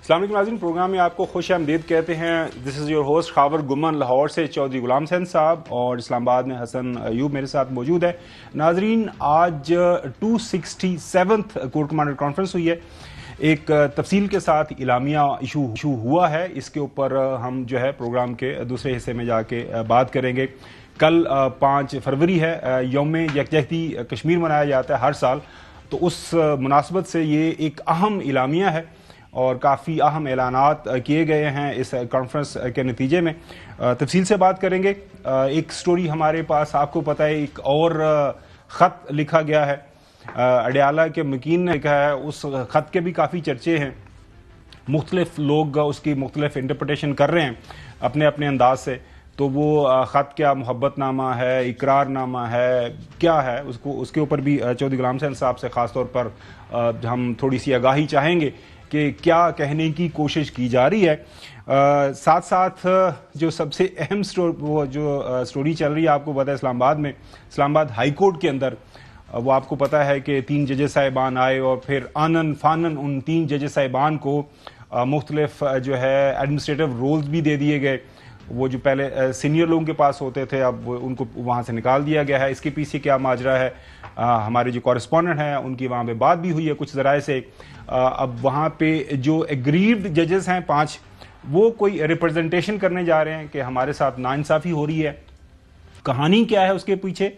السلام علیکم ناظرین، پروگرام میں آپ کو خوش آمدید کہتے ہیں. This is your host Khawar Gumman. Lahore سے چودھری غلام حسین صاحب اور اسلام آباد میں حسن ایوب میرے ساتھ موجود ہے. ناظرین، آج 267 کورٹ کمانڈر کانفرنس ہوئی ہے. ایک تفصیل کے ساتھ اعلامیہ ایشو ہوا ہے. اس کے اوپر ہم جو ہے پروگرام کے دوسرے حصے میں جا کے بات کریں گے. کل 5 فروری ہے، یوم یکجہتی کشمیر منایا جاتا ہے ہر سال. تو اس مناسبت سے یہ ایک اہم اعلامیہ ہے اور کافی اہم اعلانات کیے گئے ہیں اس کانفرنس کے نتیجے میں. تفصیل سے بات کریں گے. ایک سٹوری ہمارے پاس آپ کو پتہ ہے، ایک اور خط لکھا گیا ہے، اڈیالہ کے مکین نے لکھا ہے. اس خط کے بھی کافی چرچے ہیں، مختلف لوگ اس کی مختلف انٹرپریٹیشن کر رہے ہیں اپنے اپنے انداز سے. تو وہ خط کیا محبت نامہ ہے، اقرار نامہ ہے، کیا ہے، اس کے اوپر بھی چودھری غلام حسین صاحب سے خاص طور پر ہم تھوڑی سی آگاہی چاہیں گے کہ کیا کہنے کی کوشش کی جا رہی ہے. ساتھ ساتھ جو سب سے اہم سٹوری چل رہی ہے، آپ کو پتہ ہے اسلام آباد میں، اسلام آباد ہائی کورٹ کے اندر وہ آپ کو پتہ ہے کہ 3 ججز صاحبان آئے اور پھر آنن فانن ان 3 ججز صاحبان کو مختلف جو ہے ایڈمنسٹریٹو رولز بھی دے دیے گئے. وہ جو پہلے سینئر لوگوں کے پاس ہوتے تھے اب ان کو وہاں سے نکال دیا گیا ہے. اس کے پیچھے کیا ماجرا ہے، ہمارے جو کورسپونڈنٹ ہیں ان کی وہاں پہ بات بھی ہوئی ہے کچھ ذرائع سے. اب وہاں پہ جو ایگریوڈ ججز ہیں 5، وہ کوئی ریپرزنٹیشن کرنے جا رہے ہیں کہ ہمارے ساتھ ناانصافی ہو رہی ہے. کہانی کیا ہے اس کے پیچھے،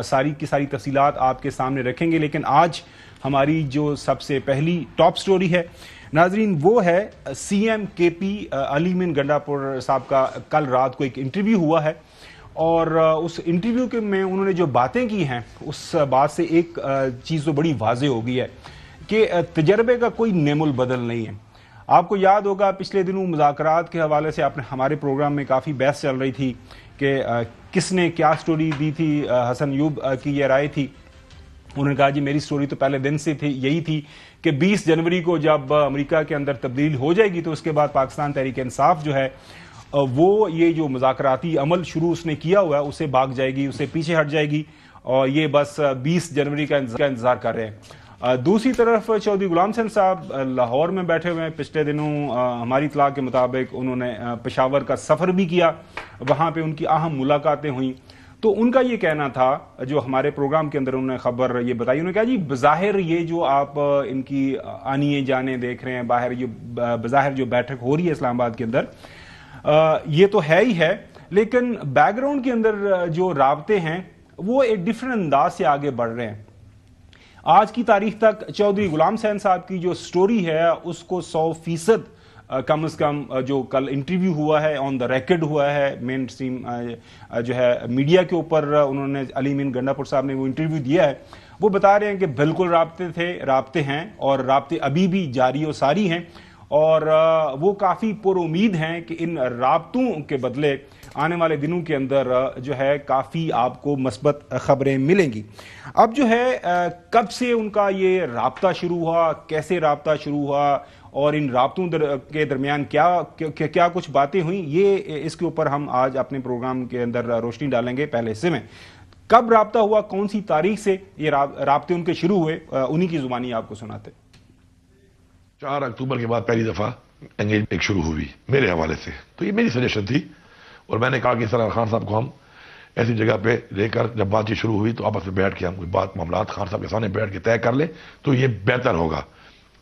ساری کی ساری تفصیلات آپ کے سامنے رکھیں گے. لیکن آج ہماری جو سب سے پہلی ٹاپ سٹوری ہے ناظرین، وہ ہے سی ایم کے پی علی مین گنڈا پور صاحب کا کل رات کو ایک انٹرویو ہوا ہے. اور اس انٹرویو کے میں انہوں نے جو باتیں کی ہیں، اس بات سے ایک چیز تو بڑی واضح ہو گئی ہے کہ تجربے کا کوئی نعم البدل نہیں ہے. آپ کو یاد ہوگا پچھلے دنوں مذاکرات کے حوالے سے ہمارے پروگرام میں کافی بحث چل رہی تھی کہ کس نے کیا سٹوری دی تھی. حسن ایوب کی یہ رائے تھی، انہوں نے کہا جی میری سٹوری تو پہلے دن سے یہی تھی کہ 20 جنوری کو جب امریکہ کے اندر تبدیل ہو جائے گی تو اس کے بعد پاکستان تحریک انصاف جو ہے وہ یہ جو مذاکراتی عمل شروع اس نے کیا ہوا ہے اسے بھاگ جائے گی، اسے پیچھے ہٹ جائے گی، اور یہ بس 20 جنوری کا انتظار کر رہے ہیں. دوسری طرف چودھری غلام حسین صاحب لاہور میں بیٹھے ہوئے ہیں. پچھلے دنوں ہماری اطلاع کے مطابق انہوں نے پشاور کا سفر بھی کیا، وہاں پہ ان کی اہم ملاقاتیں ہوئیں. تو ان کا یہ کہنا تھا، جو ہمارے پروگرام کے اندر انہوں نے خبر یہ بتائی، انہوں نے کہا جی بظاہر یہ جو آپ ان کی آنیے جانے دیکھ رہے ہیں، باہر جو بظاہر جو بیٹھک ہو رہی ہے اسلام آباد کے اندر، یہ تو ہے ہی ہے، لیکن بیک گراؤنڈ کے اندر جو رابطے ہیں وہ ایک ڈیفرنٹ انداز سے آگے بڑھ رہے ہیں. آج کی تاریخ تک چودھری غلام حسین صاحب کی جو سٹوری ہے اس کو 100% کم از کم جو کل انٹرویو ہوا ہے آن دا ریکارڈ ہوا ہے مین اسٹریم جو ہے میڈیا کے اوپر، انہوں نے علی مین گنڈا پور صاحب نے وہ انٹرویو دیا ہے، وہ بتا رہے ہیں کہ بالکل رابطے ہیں اور رابطے ابھی بھی جاری و ساری ہیں. اور وہ کافی پر امید ہیں کہ ان رابطوں کے بدلے آنے والے دنوں کے اندر جو ہے کافی آپ کو مثبت خبریں ملیں گی. اب جو ہے کب سے ان کا یہ رابطہ شروع ہوا، کیسے رابطہ شروع ہوا، اور ان رابطوں کے درمیان کیا کچھ باتیں ہوئیں، یہ اس کے اوپر ہم آج اپنے پروگرام کے اندر روشنی ڈالیں گے. پہلے حصے میں کب رابطہ ہوا، کون سی تاریخ سے یہ رابطے ان کے شروع ہوئے، انہی کی زبانی آپ کو سناتے. 4 اکتوبر کے بعد پہلی دفعہ انگیجمنٹ شروع ہوئی میرے حوالے سے. تو یہ میری سجیشن تھی اور میں نے کہا کہ سر خان صاحب کو ہم ایسی جگہ پہ لے کر جب بات چیت شروع ہوئی تو آپس میں بیٹھ کے ہم کوئی بات معاملات خان صاحب کے سامنے بیٹھ کے طے کر لیں تو یہ بہتر ہوگا،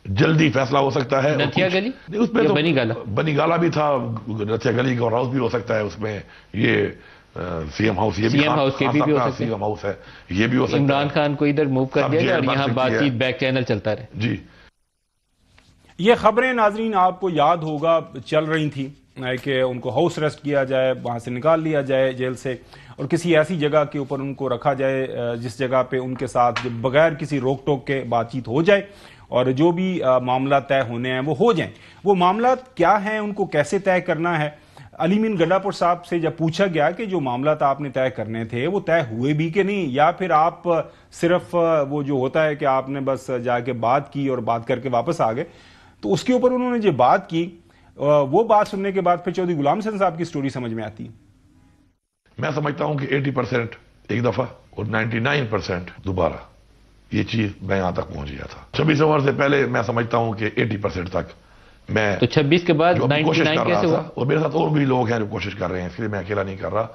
جلدی فیصلہ ہو سکتا ہے. رتیا گلی اس میں تو بنی گالا بھی تھا، رتیا گلی کا ہاؤس بھی ہو سکتا ہے، اس میں یہ سی ایم ہاؤس، یہ بھی سی ایم ہاؤس ہے، یہ بھی ہو سکتا ہے. عمران خان کو ادھر موو کر دیا اور یہاں بات چیت بیک چینل چلتا رہے. جی یہ خبریں ناظرین آپ کو یاد ہوگا چل رہی تھیں کہ ان کو ہاؤس ریسٹ کیا جائے، وہاں سے نکال لیا جائے جیل سے، اور کسی ایسی جگہ کے اوپر ان کو رکھا جائے جس جگہ پہ ان کے ساتھ بغیر کسی روک ٹوک کے بات چیت ہو جائے اور جو بھی معاملات طے ہونے ہیں وہ ہو جائیں. وہ معاملات کیا ہیں، ان کو کیسے طے کرنا ہے. علی مین گنڈا پور صاحب سے جب پوچھا گیا کہ جو معاملات آپ نے طے کرنے تھے وہ طے ہوئے بھی کہ نہیں، یا پھر آپ صرف وہ جو ہوتا ہے کہ آپ نے بس جا کے بات کی اور بات کر کے واپس آ گئے، تو اس کے اوپر انہوں نے جو بات کی، وہ بات سننے کے بعد پھر چودھری غلام حسین صاحب کی سٹوری سمجھ میں آتی ہے. میں سمجھتا ہوں کہ 80% ایک دفعہ اور 99% دوبارہ یہ چیز میں یہاں تک پہنچ گیا تھا. 26 نومبر سے پہلے میں سمجھتا ہوں کہ 80% تک میں تو 26 کے بعد جو ابھی کوشش 99 کر رہا کیسے ہوا؟ تھا، اور میرے ساتھ اور بھی لوگ ہیں جو کوشش کر رہے ہیں، اس لیے میں اکیلا نہیں کر رہا.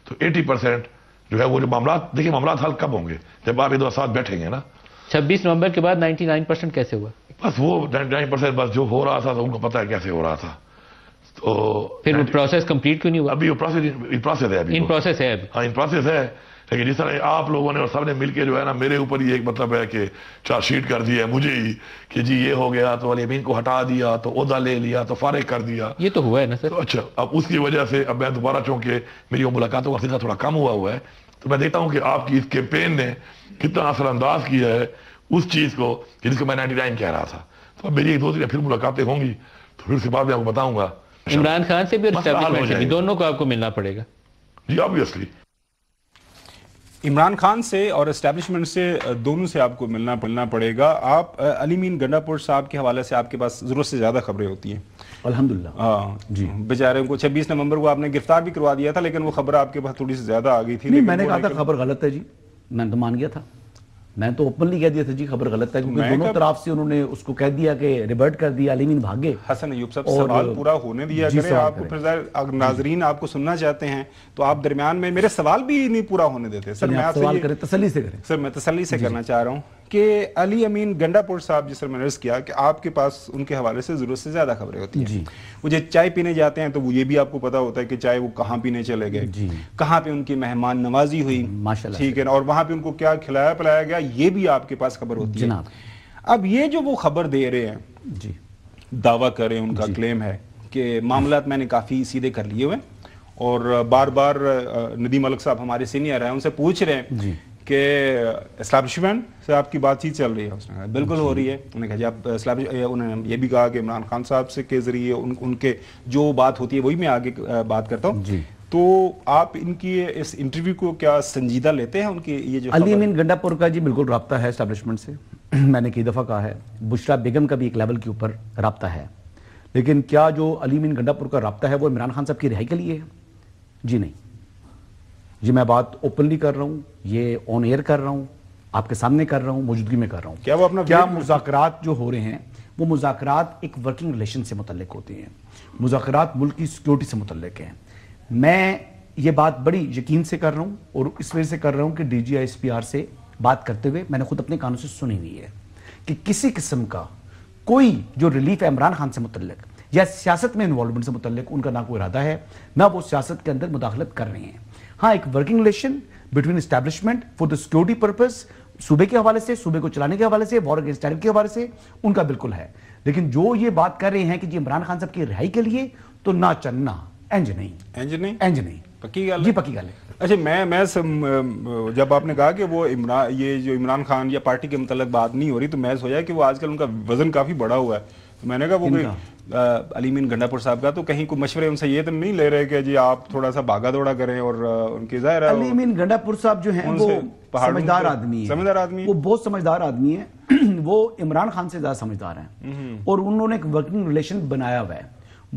تو 80% جو ہے وہ جو معاملات، دیکھیں معاملات حل کب ہوں گے؟ جب آپ یہ دو ساتھ بیٹھیں گے نا. 26 نومبر کے بعد 99% کیسے ہوا؟ بس وہ 99% بس جو ہو رہا تھا تو ان کو پتا ہے کیسے ہو رہا تھا. تو پھر وہ پروسیس کمپلیٹ کیوں نہیں ہوا؟ ابھی وہ پروسیس ہے، ابھی ان پروسیس ہے ابھی. ہاں ان پروسیس ہے. لیکن جس طرح آپ لوگوں نے اور سب نے مل کے جو ہے نا میرے اوپر یہ ایک مطلب ہے کہ چارج شیٹ کر دی ہے مجھے ہی کہ جی یہ ہو گیا تو علی امین کو ہٹا دیا تو عہدہ لے لیا تو فارغ کر دیا. یہ تو ہوا ہے نا سر. تو اچھا اب اس کی وجہ سے اب میں دوبارہ چونکہ میری وہ ملاقاتوں کا سلسلہ تھوڑا کم ہوا ہے تو میں دیکھتا ہوں کہ آپ کی اس کیمپین نے کتنا اثر انداز کیا ہے اس چیز کو جس کو میں 99 کہہ رہا تھا. تو اب میری ایک دو تین پھر ملاقاتیں ہوں گی تو پھر اس کے بعد میں آپ کو بتاؤں گا. عمران خان سے بھی اور مسئلہ حل ہو اسٹیبلشمنٹ سے جائے بھی، گا. دونوں کو آپ کو ملنا پڑے گا. جی آبویسلی عمران خان سے اور اسٹیبلشمنٹ سے دونوں سے آپ کو ملنا پڑے گا. آپ علی امین گنڈا پور صاحب کے حوالے سے آپ کے پاس ضرورت سے زیادہ خبریں ہوتی ہیں الحمدللہ. ہاں جی بیچارے کو 26 نومبر کو آپ نے گرفتار بھی کروا دیا تھا لیکن وہ خبر آپ کے پاس تھوڑی سی زیادہ آ گئی تھی. نہیں میں نے کہا تھا خبر غلط ہے جی، میں تو مان گیا تھا، میں تو اوپنلی کہہ دیا تھا جی خبر غلط ہے کیونکہ دونوں طرف سے انہوں نے اس کو کہہ دیا کہ ریورٹ کر دیا، علی امین بھاگے. حسن ایوب صاحب سوال پورا ہونے دیا کریں آپ کو، پھر اگر ناظرین آپ کو سننا چاہتے ہیں تو آپ درمیان میں میرے سوال بھی نہیں پورا ہونے دیتے. سر میں آپ سے سوال کریں تسلی سے کریں. سر میں تسلی سے کرنا چاہ رہا ہوں کہ علی امین گنڈا پور صاحب جس طرح میں نے عرض کیا کہ آپ کے پاس ان کے حوالے سے ضرورت سے زیادہ خبریں ہوتی ہیں. وہ جو چائے پینے جاتے ہیں تو وہ یہ بھی آپ کو پتا ہوتا ہے کہ چائے وہ کہاں پینے چلے گئے، کہاں پہ ان کی مہمان نوازی ہوئی، ٹھیک ہے نا، اور وہاں پہ ان کو کیا کھلایا پلایا گیا، یہ بھی آپ کے پاس خبر ہوتی ہے. اب یہ جو وہ خبر دے رہے ہیں جی دعویٰ کر رہے ہیں، ان کا کلیم ہے کہ معاملات میں نے کافی سیدھے کر لیے ہوئے اور بار بار ندیم ملک صاحب ہمارے سینئر ہیں ان سے پوچھ رہے ہیں کہ اسٹیبلشمنٹ سے آپ کی بات چیت چل رہی ہے. اس نے کہا بالکل ہو رہی ہے. انہوں نے کہا جب انہوں نے یہ بھی کہا کہ عمران خان صاحب سے کے ذریعے ان کے جو بات ہوتی ہے وہی میں آگے بات کرتا ہوں. تو آپ ان کی اس انٹرویو کو کیا سنجیدہ لیتے ہیں؟ ان کی یہ جو علی امین گنڈا پور کا جی بالکل رابطہ ہے اسٹیبلشمنٹ سے، میں نے کئی دفعہ کہا ہے. بشرا بیگم کا بھی ایک لیول کے اوپر رابطہ ہے، لیکن کیا جو علی امین گنڈا پور کا رابطہ ہے وہ عمران خان صاحب کی رہائی کے لیے ہے؟ جی نہیں جی، میں بات اوپنلی کر رہا ہوں، یہ آن ایئر کر رہا ہوں، آپ کے سامنے کر رہا ہوں، موجودگی میں کر رہا ہوں. کیا وہ اپنا کیا مذاکرات جو ہو رہے ہیں وہ مذاکرات ایک ورکنگ ریلیشن سے متعلق ہوتے ہیں، مذاکرات ملک کی سیکیورٹی سے متعلق ہیں. میں یہ بات بڑی یقین سے کر رہا ہوں اور اس وجہ سے کر رہا ہوں کہ D G I S P R سے بات کرتے ہوئے میں نے خود اپنے کانوں سے سنی ہوئی ہے کہ کسی قسم کا کوئی جو ریلیف ہے عمران خان سے متعلق یا سیاست میں انوالومنٹ سے متعلق ان کا نہ کوئی ارادہ ہے نہ وہ سیاست کے اندر مداخلت کر رہے ہیں. ہاں ایک working relation between establishment for the security purpose, صوبے کے حوالے سے، صوبے کو چلانے کے حوالے سے، وار اگینسٹ ٹیرر کے حوالے سے ان کا بالکل ہے. لیکن جو یہ بات کر رہے ہیں کہ جی عمران خان صاحب کی رہائی کے لیے، تو نہ چننا انج نہیں پکی گل جی پکی گل ہے. اچھا میں جب آپ نے کہا کہ وہ یہ جو عمران خان یا پارٹی کے متعلق بات نہیں ہو رہی تو میں سوچا کہ وہ آج کل ان کا وزن کافی بڑا ہوا ہے. تو میں نے کہا وہ علی امین گنڈا پور صاحب کا تو کہیں کوئی مشورے ان سے یہ تو نہیں لے رہے کہ جی آپ تھوڑا سا بھاگا دوڑا کریں؟ اور ان کی ظاہر ہے علی امین گنڈا پور صاحب جو ہیں وہ سمجھدار آدمی ہیں، وہ بہت سمجھدار آدمی ہیں، وہ عمران خان سے زیادہ سمجھدار ہیں اور انہوں نے ایک ورکنگ ریلیشن بنایا ہوا ہے.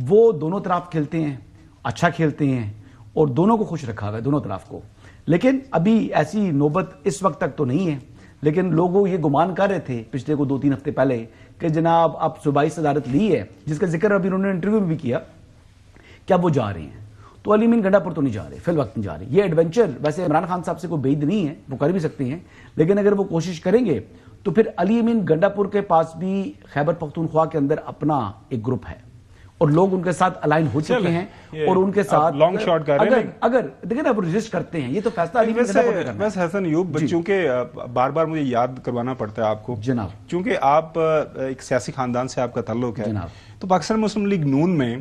وہ دونوں طرف کھیلتے ہیں، اچھا کھیلتے ہیں اور دونوں کو خوش رکھا ہوا ہے، دونوں طرف کو. لیکن ابھی ایسی نوبت اس وقت تک تو نہیں ہے، لیکن لوگوں یہ گمان کر رہے تھے پچھلے کو 2-3 ہفتے پہلے کہ جناب اب صوبائی صدارت لی ہے، جس کا ذکر ابھی انہوں نے انٹرویو میں بھی کیا کہ اب وہ جا رہے ہیں. تو علی امین گنڈا پور تو نہیں جا رہے، فی الوقت نہیں جا رہے. یہ ایڈونچر ویسے عمران خان صاحب سے کوئی بعید نہیں ہے، وہ کر بھی سکتے ہیں، لیکن اگر وہ کوشش کریں گے تو پھر علی امین گنڈا پور کے پاس بھی خیبر پختونخوا کے اندر اپنا ایک گروپ ہے اور لوگ ان کے ساتھ الائن ہو چکے ہیں اور ان کے ساتھ لانگ شاٹ کر رہے ہیں. اگر دیکھیں نا وہ رجسٹ کرتے ہیں، یہ تو فیصلہ علی امین گنڈا پور نے کرنا ہے. بس حسن ایوب چونکہ بار بار مجھے یاد کروانا پڑتا ہے آپ کو جناب، چونکہ آپ ایک سیاسی خاندان سے آپ کا تعلق ہے جناب، تو پاکستان مسلم لیگ نون میں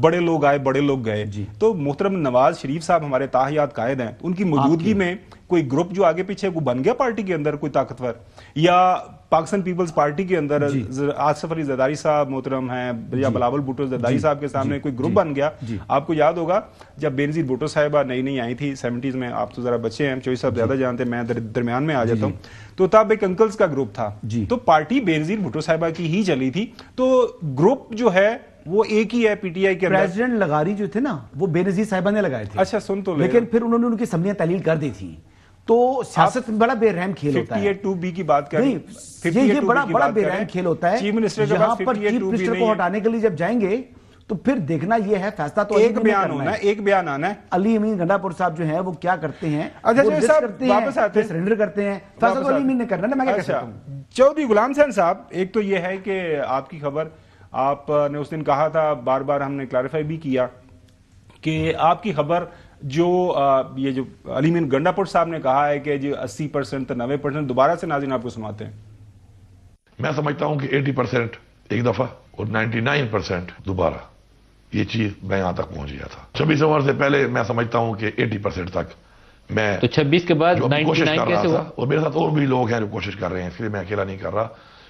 بڑے لوگ آئے بڑے لوگ گئے. تو محترم نواز شریف صاحب ہمارے تاحیات قائد ہیں، ان کی موجودگی میں کوئی گروپ جو آگے پیچھے وہ بن گیا پارٹی کے اندر کوئی طاقتور، یا پاکستان پیپلز پارٹی کے اندر آصف علی زرداری صاحب محترم ہیں یا بلاول بھٹو زرداری صاحب کے سامنے کوئی گروپ بن گیا. آپ کو یاد ہوگا جب بینظیر بھٹو صاحبہ نئی آئی تھی 70s میں، آپ تو ذرا بچے ہیں، چوئی صاحب زیادہ جانتے ہیں، میں درمیان میں آ جاتا ہوں. تو تب ایک انکلز کا گروپ تھا، تو پارٹی بینظیر بھٹو صاحبہ کی ہی چلی تھی. تو گروپ جو ہے وہ ایک ہی ہے پی ٹی آئی کے اندر. پریزیڈنٹ لغاری جو تھے نا وہ بے نظیر صاحبہ نے لگائے تھے. اچھا سن تو لیکن پھر انہوں نے ان کی اسمبلیاں تحلیل کر دی تھی تو سیاست میں بڑا بے رحم کھیل ہوتا ہے. 58(2)B کی بات کر رہے ہیں, یہ بڑا بے رحم کھیل ہوتا ہے. چیف منسٹر یہاں پر چیف منسٹر کو ہٹانے کے لیے جب جائیں گے تو پھر دیکھنا یہ ہے فیصلہ تو ایک بیان ہونا ہے, ایک بیان آنا ہے. علی امین گنڈا پور صاحب جو ہیں وہ کیا کرتے ہیں, واپس آتے ہیں, سرنڈر کرتے ہیں, فیصلہ تو علی امین نے کرنا ہے, میں کیا کہہ سکتا ہوں. چودھری غلام حسین صاحب, ایک تو یہ ہے کہ آپ کی خبر, آپ نے اس دن کہا تھا, بار بار ہم نے کلیریفائی بھی کیا کہ آپ کی خبر جو یہ جو علی امین گنڈا پور صاحب نے کہا ہے کہ جو 80% 90% دوبارہ سے ناظرین آپ کو سناتے ہیں. میں سمجھتا ہوں کہ 80% ایک دفعہ اور 99% دوبارہ, یہ چیز میں یہاں تک پہنچ گیا تھا. 26 نومبر سے پہلے میں سمجھتا ہوں کہ 80% تک میں تو 26 کے بعد کوشش 99 کر کیسے رہا ہوا؟ تھا, اور میرے ساتھ اور بھی لوگ ہیں جو کوشش کر رہے ہیں, اس لیے میں اکیلا نہیں کر رہا.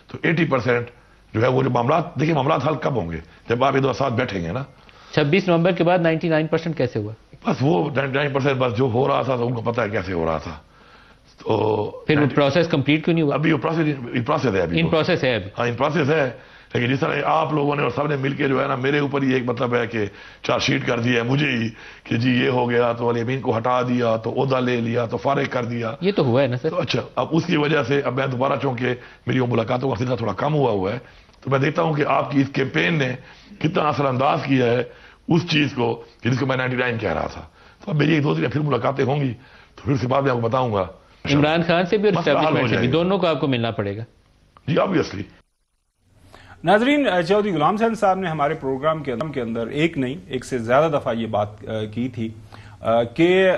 تو 80% جو ہے وہ جو معاملات, دیکھیں معاملات حل کب ہوں گے, جب آپ یہ دو ساتھ بیٹھیں گے نا. 26 نومبر کے بعد 99% کیسے ہوا؟ بس وہ 99% بس جو ہو رہا تھا تو ان کو پتا ہے کیسے ہو رہا تھا. تو پھر وہ پروسیس کمپلیٹ کیوں نہیں ہوا؟ ابھی وہ پروسیس ہے, ابھی ان پروسیس ہے ابھی. ہاں ان پروسیس ہے, لیکن جس طرح آپ لوگوں نے اور سب نے مل کے جو ہے نا میرے اوپر یہ ایک مطلب ہے کہ چارج شیٹ کر دیا ہے مجھے ہی کہ جی یہ ہو گیا, تو علی امین کو ہٹا دیا, تو عہدہ لے لیا, تو فارغ کر دیا. یہ تو ہوا ہے نا سر. تو اچھا, اب اس کی وجہ سے اب میں دوبارہ چونکہ میری وہ ملاقاتوں کا سلسلہ تھوڑا کم ہوا ہے, تو میں دیکھتا ہوں کہ آپ کی اس کیمپین نے کتنا اثر انداز کیا ہے اس چیز کو جس کو میں 99 کہہ رہا تھا. تو اب میری ایک دو دن پھر ملاقاتیں ہوں گی, تو پھر اس کے بعد میں آپ کو بتاؤں گا. عمران خان سے بھی اور اسٹیبلشمنٹ سے بھی, دونوں کو آپ کو ملنا پڑے گا. جی آبویسلی. ناظرین, چودھری غلام حسین صاحب نے ہمارے پروگرام کے اندر ایک نہیں ایک سے زیادہ دفعہ یہ بات کی تھی کہ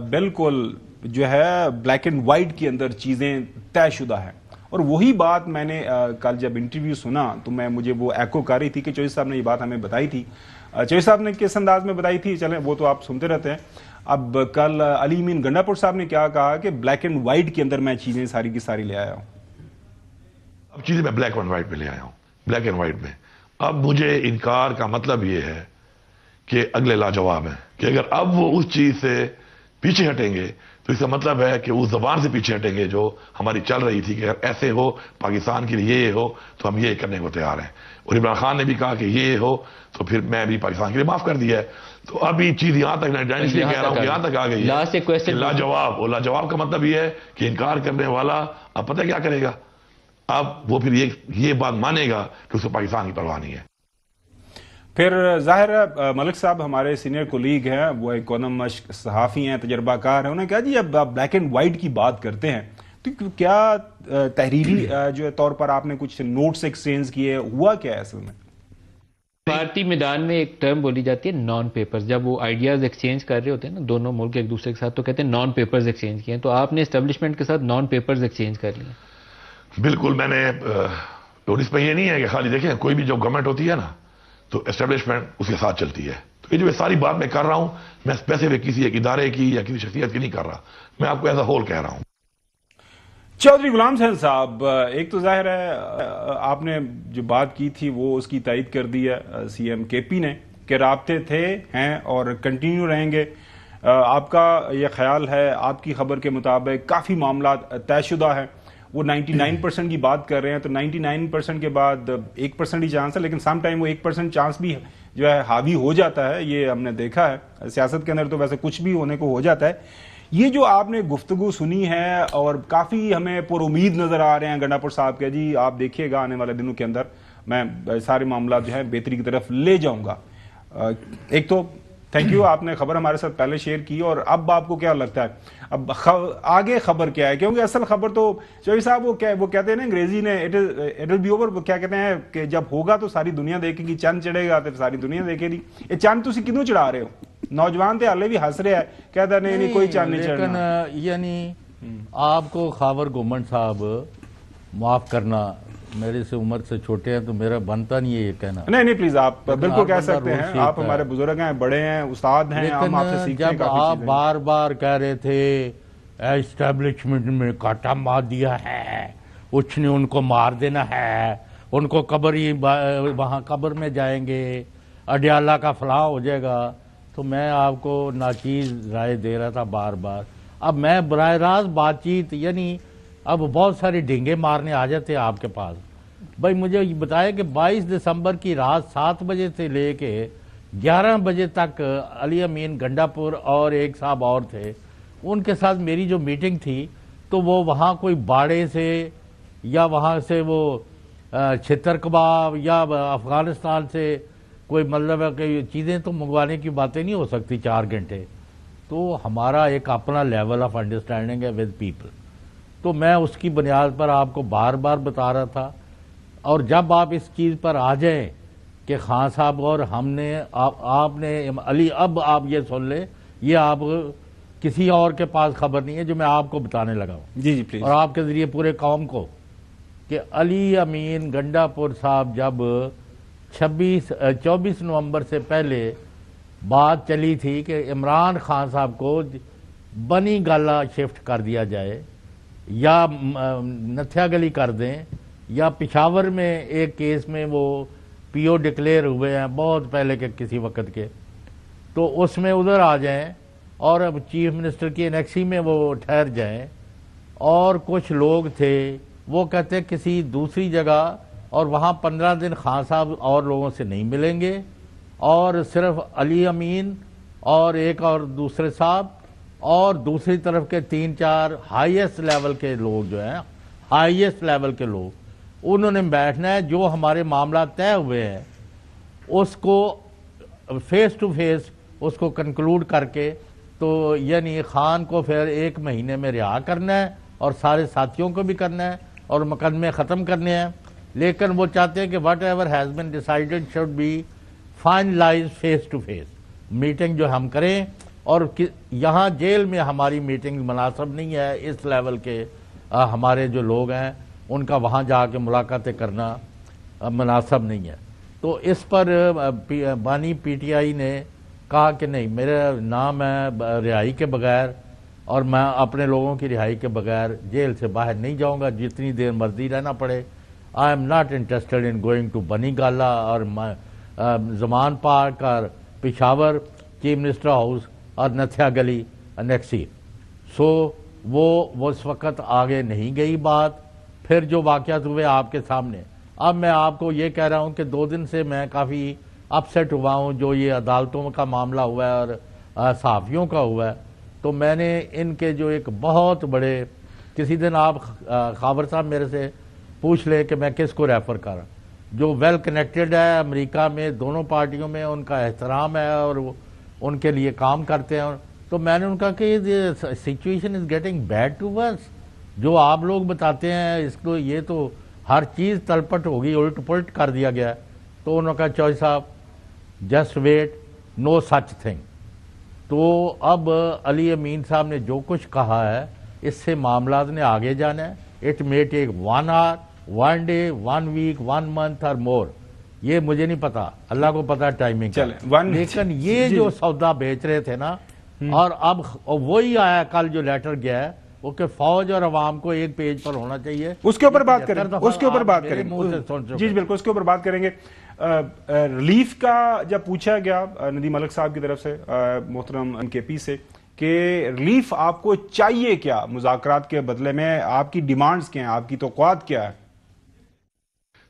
بالکل جو ہے بلیک اینڈ وائٹ کے اندر چیزیں طے شدہ ہیں, اور وہی بات میں نے کل جب انٹرویو سنا تو مجھے وہ ایکو کر رہی تھی کہ چودھری صاحب نے یہ بات ہمیں بتائی تھی. چودھری صاحب نے کس انداز میں بتائی تھی, چلیں وہ تو آپ سنتے رہتے ہیں. اب کل علی امین گنڈا پور صاحب نے کیا کہا کہ بلیک اینڈ وائٹ کے اندر میں چیزیں ساری کی ساری لے آیا ہوں. اب چیزیں میں بلیک اینڈ وائٹ میں لے آیا ہوں, بلیک اینڈ وائٹ میں. اب مجھے انکار کا مطلب یہ ہے کہ اگلے لاجواب ہیں کہ اگر اب وہ اس چیز سے پیچھے ہٹیں گے تو اس کا مطلب ہے کہ اس زبان سے پیچھے ہٹیں گے جو ہماری چل رہی تھی کہ اگر ایسے ہو پاکستان کے لیے یہ ہو تو ہم یہ کرنے کو تیار ہیں. اور عمران خان نے بھی کہا کہ یہ ہو تو پھر میں بھی پاکستان کے لیے معاف کر دیا ہے. تو اب یہ چیز یہاں تک کہہ رہا ہوں یہاں تک آ گئی ہے لاجواب. اور لاجواب کا مطلب یہ ہے کہ انکار کرنے والا اب پتہ کیا کرے گا, اب وہ پھر یہ بات مانے گا کہ اس کو پاکستان کی پرواہ نہیں ہے. پھر ظاہر ہے ملک صاحب ہمارے سینئر کولیگ ہیں, وہ اکونم مشق صحافی ہیں, تجربہ کار ہیں, انہوں نے کہا جی اب آپ بلیک اینڈ وائٹ کی بات کرتے ہیں تو کیا تحریری جو طور پر آپ نے کچھ نوٹس ایکسچینج کیے, ہوا کیا ہے اصل میں؟ بھارتی میدان میں ایک ٹرم بولی جاتی ہے نان پیپرز. جب وہ آئیڈیاز ایکسچینج کر رہے ہوتے ہیں نا دونوں ملک ایک دوسرے کے ساتھ, تو کہتے ہیں نان پیپرز ایکسچینج کیے ہیں. تو آپ نے اسٹیبلشمنٹ کے ساتھ نان پیپرز ایکسچینج کر لیے. بالکل, میں نے اس میں یہ نہیں ہے کہ خالی دیکھیں کوئی بھی جو گورنمنٹ ہوتی ہے نا تو اسٹیبلشمنٹ اس کے ساتھ چلتی ہے. تو یہ جو ساری بات میں کر رہا ہوں میں اسپیسیفک کسی ایک ادارے کی یا کسی شخصیت کی نہیں کر رہا, میں آپ کو ایز اے ہول کہہ رہا ہوں. چودھری غلام حسین صاحب, ایک تو ظاہر ہے آپ نے جو بات کی تھی وہ اس کی تائید کر دی ہے سی ایم کے پی نے کہ رابطے تھے ہیں اور کنٹینیو رہیں گے. آپ کا یہ خیال ہے, آپ کی خبر کے مطابق کافی معاملات طے شدہ ہیں. وہ 99% کی بات کر رہے ہیں, تو 99% کے بعد 1% ہی چانس ہے, لیکن سم ٹائم وہ 1% چانس بھی جو ہے حاوی ہو جاتا ہے. یہ ہم نے دیکھا ہے سیاست کے اندر, تو ویسے کچھ بھی ہونے کو ہو جاتا ہے. یہ جو آپ نے گفتگو سنی ہے اور کافی ہمیں پر امید نظر آ رہے ہیں گنڈا پور صاحب کے, جی آپ دیکھیے گا آنے والے دنوں کے اندر میں سارے معاملات جو ہے بہتری کی طرف لے جاؤں گا. ایک تو تھینک یو, آپ نے خبر ہمارے ساتھ پہلے شیئر کی, اور اب آپ کو کیا لگتا ہے اب آگے خبر کیا ہے؟ کیونکہ اصل خبر تو چودھری صاحب وہ کہتے ہیں نا انگریزی میں اٹ ول بی اوور, وہ کیا کہتے ہیں کہ جب ہوگا تو ساری دنیا دیکھے گی, چند چڑھے گا تو ساری دنیا دیکھے گی. یہ چند تسی کیوں چڑھا رہے ہو؟ نوجوان تھے ہلے بھی ہنس رہے ہیں, کہتا نہیں کوئی چند نہیں چڑھنا. یعنی آپ کو خاور گومن صاحب معاف کرنا, میرے سے عمر سے چھوٹے ہیں تو میرا بنتا نہیں ہے یہ کہنا. نہیں پلیز, آپ بالکل کہہ سکتے ہیں, آپ ہمارے بزرگ ہیں, بڑے ہیں, استاد ہیں, ہم آپ سے سیکھتے ہیں. جب آپ بار بار کہہ رہے تھے اسٹیبلشمنٹ میں کاٹا مار دیا ہے, کچھ نے ان کو مار دینا ہے, ان کو قبر ہی وہاں قبر میں جائیں گے, اڈیالہ کا فلاح ہو جائے گا, تو میں آپ کو ناچیز رائے دے رہا تھا بار بار. اب میں براہ راست بات چیت, یعنی اب بہت سارے ڈینگے مارنے آ جاتے ہیں آپ کے پاس. بھائی مجھے یہ بتایا کہ 22 دسمبر کی رات 7 بجے سے لے کے 11 بجے تک علی امین گنڈا پور اور ایک صاحب اور تھے, ان کے ساتھ میری جو میٹنگ تھی تو وہ وہاں کوئی باڑے سے یا وہاں سے وہ چھتر کباب یا افغانستان سے کوئی مطلب ہے کہ چیزیں تو منگوانے کی باتیں نہیں ہو سکتی 4 گھنٹے. تو ہمارا ایک اپنا لیول آف انڈرسٹینڈنگ ہے ود پیپل. تو میں اس کی بنیاد پر آپ کو بار بار بتا رہا تھا. اور جب آپ اس چیز پر آ جائیں کہ خان صاحب اور ہم نے آپ نے علی، اب آپ یہ سن لیں، یہ آپ کسی اور کے پاس خبر نہیں ہے جو میں آپ کو بتانے لگا ہوں جی پلیز، اور آپ کے ذریعے پورے قوم کو، کہ علی امین گنڈا پور صاحب جب 24 نومبر سے پہلے بات چلی تھی کہ عمران خان صاحب کو بنی گالا شفٹ کر دیا جائے یا نتھیا گلی کر دیں یا پشاور میں ایک کیس میں وہ پی او ڈکلیئر ہوئے ہیں بہت پہلے کے کسی وقت کے، تو اس میں ادھر آ جائیں اور اب چیف منسٹر کی انیکسی میں وہ ٹھہر جائیں. اور کچھ لوگ تھے وہ کہتے کسی دوسری جگہ، اور وہاں 15 دن خان صاحب اور لوگوں سے نہیں ملیں گے، اور صرف علی امین اور ایک اور دوسرے صاحب اور دوسری طرف کے 3-4 ہائیسٹ لیول کے لوگ جو ہیں، ہائیسٹ لیول کے لوگ، انہوں نے بیٹھنا ہے. جو ہمارے معاملات طے ہوئے ہیں اس کو فیس ٹو فیس اس کو کنکلوڈ کر کے، تو یعنی خان کو پھر 1 مہینے میں رہا کرنا ہے اور سارے ساتھیوں کو بھی کرنا ہے اور مقدمے ختم کرنے ہیں. لیکن وہ چاہتے ہیں کہ whatever has been decided should be finalised face to face. Meeting جو ہم کریں، اور یہاں جیل میں ہماری میٹنگ مناسب نہیں ہے، اس لیول کے ہمارے جو لوگ ہیں ان کا وہاں جا کے ملاقاتیں کرنا مناسب نہیں ہے. تو اس پر بانی پی ٹی آئی نے کہا کہ نہیں، میرا نام ہے رہائی کے بغیر اور میں اپنے لوگوں کی رہائی کے بغیر جیل سے باہر نہیں جاؤں گا جتنی دیر مرضی رہنا پڑے. I am not interested in going to Bani Gala اور زمان پارک اور پشاور چیف منسٹر ہاؤس اور نتھیا گلی انیکسی. سو وہ اس وقت آگے نہیں گئی بات. پھر جو واقعات ہوئے آپ کے سامنے. اب میں آپ کو یہ کہہ رہا ہوں کہ 2 دن سے میں کافی اپسیٹ ہوا ہوں جو یہ عدالتوں کا معاملہ ہوا ہے اور صحافیوں کا ہوا ہے. تو میں نے ان کے جو ایک بہت بڑے، کسی دن آپ خاور صاحب میرے سے پوچھ لیں کہ میں کس کو ریفر کر رہا ہوں، جو ویل کنیکٹڈ ہے امریکہ میں دونوں پارٹیوں میں، ان کا احترام ہے اور ان کے لیے کام کرتے ہیں. تو میں نے ان کا کہ situation is getting bad to worse. جو آپ لوگ بتاتے ہیں اس کو، یہ تو ہر چیز تلپٹ ہوگی، الٹ پلٹ کر دیا گیا. تو انہوں نے کہا چوہے صاحب جسٹ ویٹ، نو سچ تھنگ. تو اب علی امین صاحب نے جو کچھ کہا ہے اس سے معاملات نے آگے جانا ہے. It may take 1 hour, 1 day, 1 week, 1 month اور مور. یہ مجھے نہیں پتا، اللہ کو پتا ٹائمنگ. لیکن یہ جو سودا بیچ رہے تھے نا، اور اب وہی آیا کل جو لیٹر گیا ہے وہ کہ فوج اور عوام کو ایک پیج پر ہونا چاہیے. اس کے اوپر بات کریں، اس کے اوپر بات کریں. جی بالکل، اس کے اوپر بات کریں گے. ریلیف کا جب پوچھا گیا ندیم ملک صاحب کی طرف سے، محترم ان کے پی سے، کہ ریلیف آپ کو چاہیے کیا مذاکرات کے بدلے میں، آپ کی ڈیمانڈز کیا ہیں، آپ کی توقعات کیا ہے،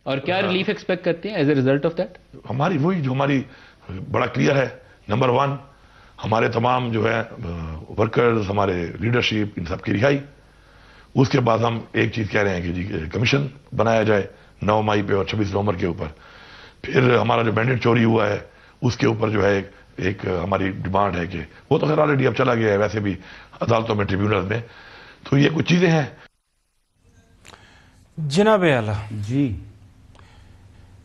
اور کیا ریلیف ایکسپیکٹ کرتے ہیں as a result of that? ہماری وہی جو ہماری بڑا کلیئر ہے. نمبر 1 ہمارے تمام جو ہے ورکرز، ہمارے لیڈرشپ، ان سب کی رہائی. اس کے بعد ہم ایک چیز کہہ رہے ہیں کہ جی کمیشن بنایا جائے 9 مئی پہ اور 26 نومبر کے اوپر. پھر ہمارا جو بینڈٹ چوری ہوا ہے اس کے اوپر جو ہے ایک ہماری ڈیمانڈ ہے کہ وہ تو خیر آلریڈی اب چلا گیا ہے ویسے بھی عدالتوں میں، ٹریبیونل میں. تو یہ کچھ چیزیں ہیں. جناب اعلیٰ جی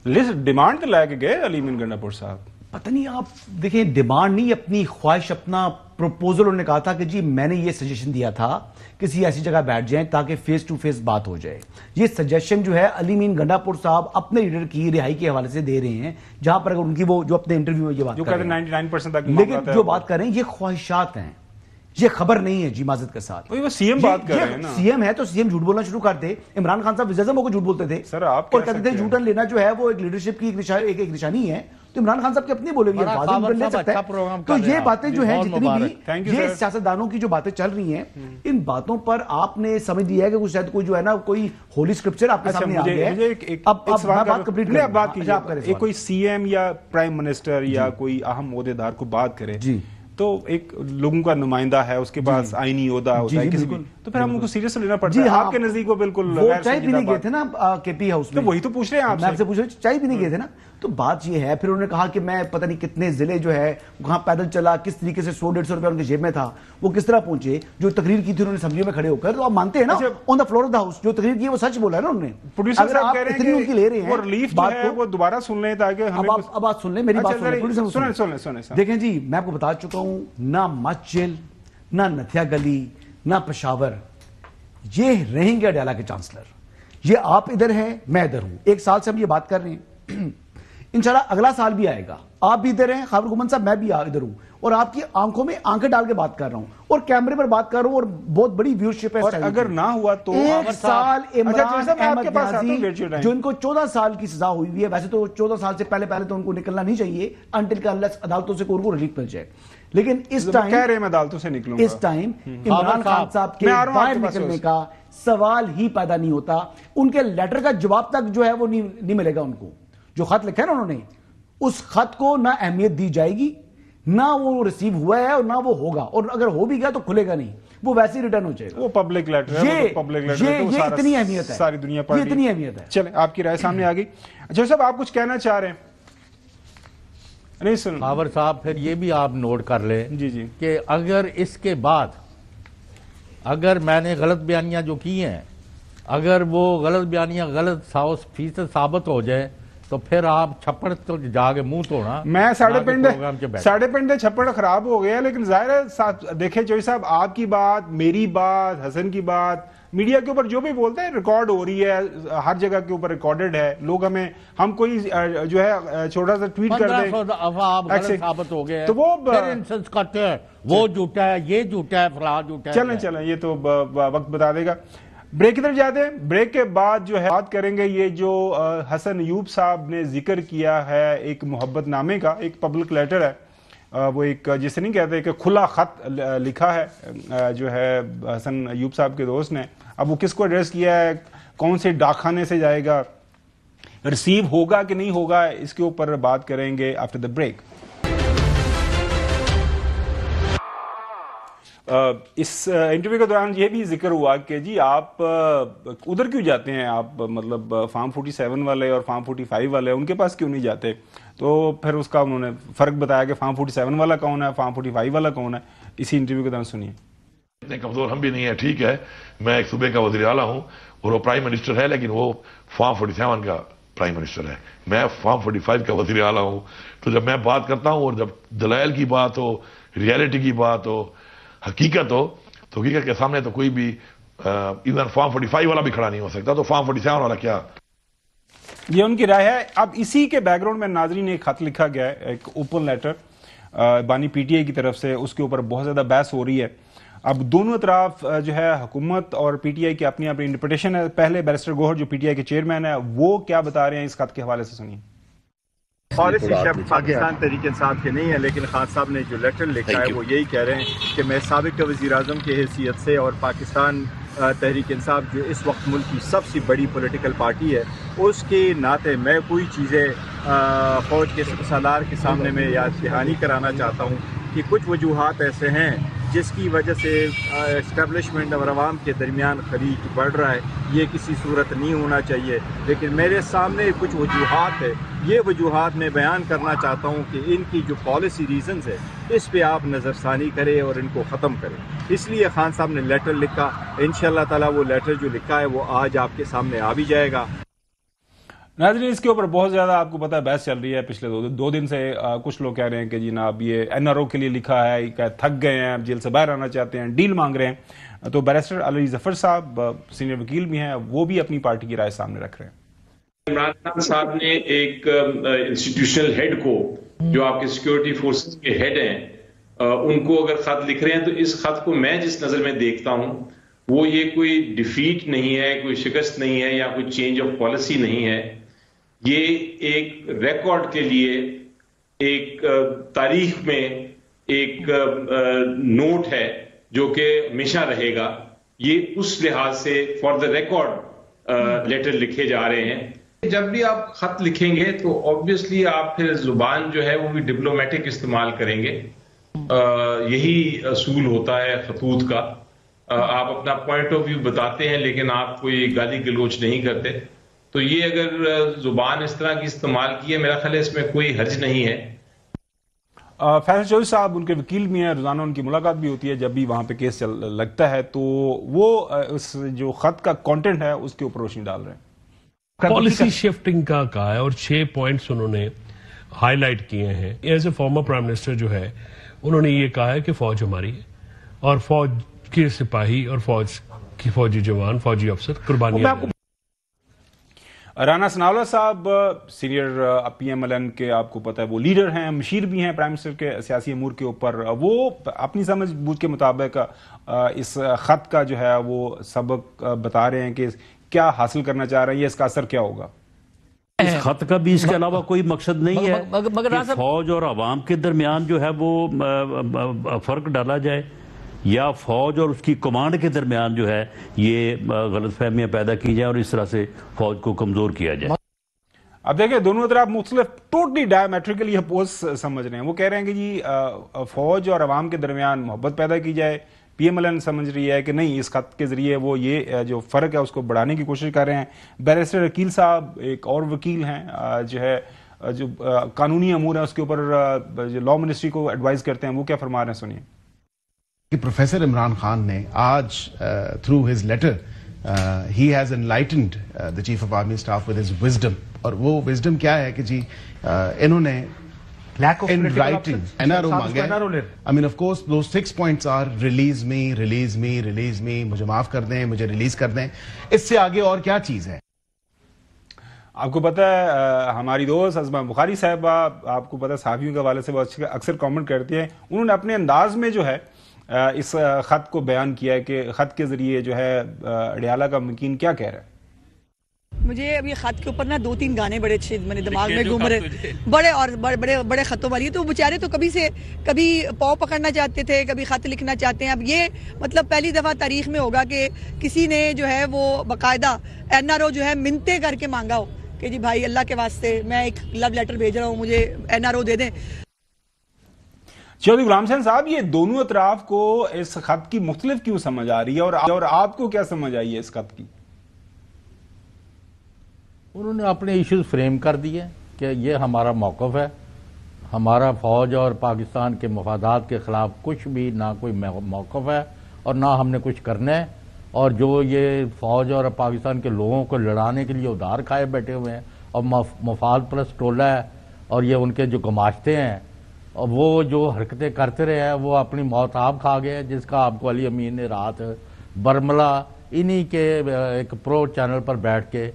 ڈیمانڈ تو لائے کے گئے علی امین گنڈا پور صاحب. پتہ نہیں، آپ دیکھیں ڈیمانڈ نہیں، اپنی خواہش، اپنا پروپوزل. انہوں نے کہا تھا کہ جی میں نے یہ سجیشن دیا تھا کسی ایسی جگہ بیٹھ جائیں تاکہ فیس ٹو فیس بات ہو جائے. یہ سجیشن جو ہے علی امین گنڈا پور صاحب اپنے لیڈر کی رہائی کے حوالے سے دے رہے ہیں، جہاں پر اگر ان کی وہ جو اپنے انٹرویو میں یہ بات کر رہے ہیں 99% تک، لیکن جو بات کر رہے ہیں یہ خواہشات ہیں، یہ خبر نہیں ہے. جی معذرت کے ساتھ وہ سی ایم بات کر رہے ہیں نا. سی ایم ہے تو سی ایم جھوٹ بولنا شروع کرتے. عمران خان صاحب وزیر کو جھوٹ بولتے تھے سر، آپ اور کہتے تھے جھوٹن لینا جو ہے وہ ایک لیڈرشپ کی ایک نشانی ہے. تو عمران خان صاحب کی اپنی بولے ہوئی لے سکتا ہے. تو یہ باتیں جو ہیں جتنی بھی یہ سیاستدانوں کی جو باتیں چل رہی ہیں، ان باتوں پر آپ نے سمجھ لیا ہے کہ شاید کوئی جو ہے نا کوئی ہولی اسکرپچر آپ کے سامنے آ گیا ہے. اب بات کمپلیٹ کریں، بات کیجیے. کوئی سی ایم یا پرائم منسٹر یا کوئی اہم عہدیدار کو بات کرے، تو ایک لوگوں کا نمائندہ ہے, اس کے پاس آئینی عہدہ ہوتا ہے کسی بھی, تو پھر ہم ان کو سیریس لینا پڑتا ہے. آپ کے نزدیک وہ بالکل چائے پینے گئے تھے نا کے پی ہاؤس میں, وہی تو پوچھ رہے ہیں آپ سے پوچھ رہے چائے پینے گئے تھے نا, تو بات یہ ہے پھر انہوں نے کہا کہ میں پتہ نہیں کتنے ضلع جو ہے وہاں پیدل چلا, کس طریقے سے 100-150 روپیہ ان کے جیب میں تھا, وہ کس طرح پہنچے, جو تقریر کی تھی انہوں نے اسمبلی میں کھڑے ہو کر, تو آپ مانتے ہیں نا on the floor of the house جو تقریر کی وہ سچ بولا ہے نا انہوں نے. پروڈیوسر صاحب کہہ رہے ہیں کہ لے رہے ہیں وہ ریلیف جو ہے وہ دوبارہ سن لیں تاکہ ہمیں اب بات سن لیں, میری بات سنیں. دیکھیں جی میں آپ کو بتا چکا ہوں, نہ مسجد نہ نتھیا گلی نہ پشاور یہ رہیں گے اڈیالہ کے چانسلر. یہ آپ ادھر ہیں, میں ادھر ہوں, 1 سال سے ہم یہ بات کر رہے ہیں, انشاءاللہ اگلا سال بھی آئے گا, آپ بھی ادھر ہیں خاور گمن صاحب, میں بھی ادھر ہوں, اور آپ کی آنکھوں میں آنکھیں ڈال کے بات کر رہا ہوں اور کیمرے پر بات کر رہا ہوں, اور بہت بڑی ویورشپ ہے. اور اگر نہ ہوا تو 1 سال عمران احمد نیازی جو ان کو 14 سال کی سزا ہوئی ہوئی ہے, ویسے تو 14 سال سے پہلے تو ان کو نکلنا نہیں چاہیے انٹل کہ اللہ عدالتوں سے ان کو ریلیف مل جائے, لیکن اس ٹائم کہہ رہے میں عدالتوں سے نکلوں گا, اس ٹائم عمران خان صاحب کے باہر نکلنے کا سوال ہی پیدا نہیں ہوتا. ان کے لیٹر کا جواب تک جو ہے وہ نہیں ملے گا ان کو, جو خط لکھا ہے نا انہوں نے, اس خط کو نہ اہمیت دی جائے گی, نہ وہ ریسیو ہوا ہے اور نہ وہ ہوگا, اور اگر ہو بھی گیا تو کھلے گا نہیں, وہ ویسے ہی ریٹرن ہو جائے گا. وہ پبلک لیٹر ہے, یہ اتنی اہمیت ہے, ساری دنیا پر یہ اتنی اہمیت ہے. چلیں آپ کی رائے سامنے آ گئی. اچھا صاحب آپ کچھ کہنا چاہ رہے ہیں؟ نہیں سن خاور صاحب پھر یہ بھی آپ نوٹ کر لیں جی کہ اگر اس کے بعد اگر میں نے غلط بیانیاں جو کی ہیں, اگر وہ غلط بیانیاں غلط 100% ثابت ہو جائے تو پھر آپ چھپڑ تو جا کے منہ توڑا. میں ساڑھے پنڈے چھپڑ خراب ہو گیا, لیکن ظاہر ہے دیکھیں چوئی صاحب, آپ کی بات, میری بات, حسن کی بات میڈیا کے اوپر جو بھی بولتے ہیں ریکارڈ ہو رہی ہے, ہر جگہ کے اوپر ریکارڈڈ ہے. لوگ ہم کوئی جو ہے چھوٹا سا ٹویٹ کر دیں ثابت ہو گئے تو وہ انسنس کرتے ہیں, وہ جھوٹا ہے, یہ جھوٹا ہے, فلاں جھوٹا ہے. چلیں یہ تو وقت بتا دے گا. بریک کی طرف جاتے ہیں, بریک کے بعد جو ہے بات کریں گے یہ جو حسن ایوب صاحب نے ذکر کیا ہے ایک محبت نامے کا, ایک پبلک لیٹر ہے, وہ ایک جسے نہیں کہتے کہ کھلا خط لکھا ہے جو ہے حسن ایوب صاحب کے دوست نے. اب وہ کس کو ایڈریس کیا ہے, کون سے ڈاک خانے سے جائے گا, ریسیو ہوگا کہ نہیں ہوگا, اس کے اوپر بات کریں گے آفٹر دا بریک. اس انٹرویو کے دوران یہ بھی ذکر ہوا کہ جی آپ ادھر کیوں جاتے ہیں, آپ مطلب فارم 47 والے اور فارم 45 والے ان کے پاس کیوں نہیں جاتے, تو پھر اس کا انہوں نے فرق بتایا کہ فارم 47 والا کون ہے, فارم 45 والا کون ہے. اسی انٹرویو کے دوران سنیے. اتنے کمزور ہم بھی نہیں ہیں, ٹھیک ہے میں ایک صوبے کا وزیر اعلیٰ ہوں اور وہ پرائم منسٹر ہے, لیکن وہ فارم 47 کا پرائم منسٹر ہے, میں فارم 45 کا وزیر اعلیٰ ہوں. تو جب میں بات کرتا ہوں اور جب دلائل کی بات ہو, ریالٹی کی بات ہو, حقیقت ہو, تو حقیقت کے سامنے تو کوئی بھی ایون فارم 45 والا بھی کھڑا نہیں ہو سکتا, تو فارم 47 والا کیا. یہ ان کی رائے ہے. اب اسی کے بیک گراؤنڈ میں ناظرین ایک خط لکھا گیا ہے, ایک اوپن لیٹر بانی پی ٹی آئی کی طرف سے, اس کے اوپر بہت زیادہ بحث ہو رہی ہے. اب دونوں اطراف جو ہے حکومت اور پی ٹی آئی کی اپنی انٹرپریٹیشن ہے. پہلے بیرسٹر گوہر جو پی ٹی آئی کے چیئرمین ہے وہ کیا بتا رہے ہیں اس خط کے حوالے سے سنیے. پالیسی شیف پاکستان تحریک انصاف کے نہیں ہے, لیکن خان صاحب نے جو لیٹر لکھا ہے وہ یہی کہہ رہے ہیں کہ میں سابق وزیر اعظم کی حیثیت سے اور پاکستان تحریک انصاف جو اس وقت ملک کی سب سے بڑی پولیٹیکل پارٹی ہے, اس کے ناطے میں کوئی چیزیں فوج کے سالار کے سامنے میں یاد دہانی کرانا چاہتا ہوں کہ کچھ وجوہات ایسے ہیں جس کی وجہ سے اسٹیبلشمنٹ اور عوام کے درمیان خلیج بڑھ رہا ہے. یہ کسی صورت نہیں ہونا چاہیے, لیکن میرے سامنے کچھ وجوہات ہے, یہ وجوہات میں بیان کرنا چاہتا ہوں کہ ان کی جو پالیسی ریزنز ہے اس پہ آپ نظر ثانی کریں اور ان کو ختم کریں. اس لیے خان صاحب نے لیٹر لکھا. انشاءاللہ تعالی وہ لیٹر جو لکھا ہے وہ آج آپ کے سامنے آ بھی جائے گا. ناظرین اس کے اوپر بہت زیادہ آپ کو پتا ہے بحث چل رہی ہے پچھلے 2 دن سے. کچھ لوگ کہہ رہے ہیں کہ جی نا اب یہ این آر او کے لیے لکھا ہے, تھک گئے ہیں, اب جیل سے باہر آنا چاہتے ہیں, ڈیل مانگ رہے ہیں. تو بیرسٹر علی ظفر صاحب سینئر وکیل بھی ہیں, وہ بھی اپنی پارٹی کی رائے سامنے رکھ رہے ہیں. عمران خان صاحب نے ایک انسٹیٹیوشنل ہیڈ کو, جو آپ کے سیکیورٹی فورسز کے ہیڈ ہیں, ان کو اگر خط لکھ رہے ہیں تو اس خط کو میں جس نظر میں دیکھتا ہوں وہ یہ کوئی ڈیفیٹ نہیں ہے, کوئی شکست نہیں ہے یا کوئی چینج آف پالیسی نہیں ہے. یہ ایک ریکارڈ کے لیے, ایک تاریخ میں ایک نوٹ ہے جو کہ ہمیشہ رہے گا. یہ اس لحاظ سے فار دا ریکارڈ لیٹر لکھے جا رہے ہیں. جب بھی آپ خط لکھیں گے تو آبویسلی آپ پھر زبان جو ہے وہ بھی ڈپلومیٹک استعمال کریں گے. یہی اصول ہوتا ہے خطوط کا. آپ اپنا پوائنٹ آف ویو بتاتے ہیں لیکن آپ کوئی گالی گلوچ نہیں کرتے. تو یہ اگر زبان اس طرح کی استعمال کی ہے، میرا خیال ہے اس میں کوئی حرج نہیں ہے. فیصل چودھری صاحب ان کے وکیل بھی ہیں، روزانہ ان کی ملاقات بھی ہوتی ہے جب بھی وہاں پہ کیس لگتا ہے، تو وہ اس جو خط کا کانٹینٹ ہے اس کے اوپر روشنی ڈال رہے ہیں. پالیسی شفٹنگ کا کہا ہے اور 6 پوائنٹس انہوں نے ہائی لائٹ کیے ہیں. As a former prime minister جو ہے انہوں نے یہ کہا ہے کہ فوج ہماری ہے اور فوج کے سپاہی اور فوج کی فوجی جوان، فوجی افسر قربانیاں. رانا ثناءاللہ صاحب senior P M L N کے آپ کو پتہ ہے وہ لیڈر ہیں، مشیر بھی ہیں پرائم منسٹر کے سیاسی امور کے اوپر. وہ اپنی سمجھ بوجھ کے مطابق اس خط کا جو ہے وہ سبق بتا رہے ہیں کہ کیا حاصل کرنا چاہ رہے ہیں، یہ اس کا اثر کیا ہوگا. اس خط کا بھی اس کے علاوہ کوئی مقصد نہیں ہے کہ فوج اور عوام کے درمیان جو ہے وہ فرق ڈالا جائے یا فوج اور اس کی کمانڈ کے درمیان جو ہے یہ غلط فہمیاں پیدا کی جائیں اور اس طرح سے فوج کو کمزور کیا جائے. اب دیکھیں دونوں طرف مختلف ٹوٹلی ڈائیمیٹریکلی اپوز سمجھ رہے ہیں. وہ کہہ رہے ہیں کہ جی فوج اور عوام کے درمیان محبت پیدا کی جائے. پی ایم ایل این سمجھ رہی ہے کہ نہیں، اس خط کے ذریعے وہ یہ جو فرق ہے اس کو بڑھانے کی کوشش کر رہے ہیں. بیرسٹر عقیل صاحب ایک اور وکیل ہیں جو ہے جو قانونی امور ہیں اس کے اوپر لا منسٹری کو ایڈوائز کرتے ہیں، وہ کیا فرما رہے ہیں سنیے. کہ پروفیسر عمران خان نے آج through his letter he has enlightened the chief of army staff with his wisdom. اور وہ وزڈم کیا ہے کہ جی انہوں نے in writing NRO مانگا ہے. I mean of course those 6 points are release me, release me, release me, مجھے معاف کر دیں، مجھے ریلیز کر دیں. اس سے آگے اور کیا چیز ہے؟ آپ کو پتہ ہے ہماری دوست ازما بخاری صاحبہ آپ کو پتہ ہے صحافیوں کے حوالے سے وہ اکثر کامنٹ کرتی ہیں. انہوں نے اپنے انداز میں جو ہے اس خط کو بیان کیا ہے کہ خط کے ذریعے جو ہے اڈیالہ کا مکین کیا کہہ رہا ہے. مجھے اب یہ خط کے اوپر نا 2-3 گانے بڑے اچھے میرے دماغ میں گھوم رہے، بڑے اور بڑے خطوں والی. تو بیچارے تو کبھی پاؤں پکڑنا چاہتے تھے، کبھی خط لکھنا چاہتے ہیں. اب یہ مطلب پہلی دفعہ تاریخ میں ہوگا کہ کسی نے جو ہے وہ باقاعدہ NRO جو ہے منتیں کر کے مانگا ہو کہ جی بھائی اللہ کے واسطے میں ایک لو لیٹر بھیج رہا ہوں، مجھے NRO دے دیں. چودھری غلام حسین صاحب یہ دونوں اطراف کو اس خط کی مختلف کیوں سمجھ آ رہی ہے اور آپ کو کیا سمجھ آئی ہے اس خط کی؟ انہوں نے اپنے ایشوز فریم کر دیے کہ یہ ہمارا موقف ہے، ہمارا فوج اور پاکستان کے مفادات کے خلاف کچھ بھی نہ کوئی موقف ہے اور نہ ہم نے کچھ کرنا ہے. اور جو یہ فوج اور پاکستان کے لوگوں کو لڑانے کے لیے ادھار کھائے بیٹھے ہوئے ہیں اور مفاد پرست ٹولہ ہے اور یہ ان کے جو گماشتے ہیں اور وہ جو حرکتیں کرتے رہے ہیں وہ اپنی موت آپ کھا گئے، جس کا آپ کو علی امین نے رات برملا انہی کے ایک پرو چینل پر بیٹھ کے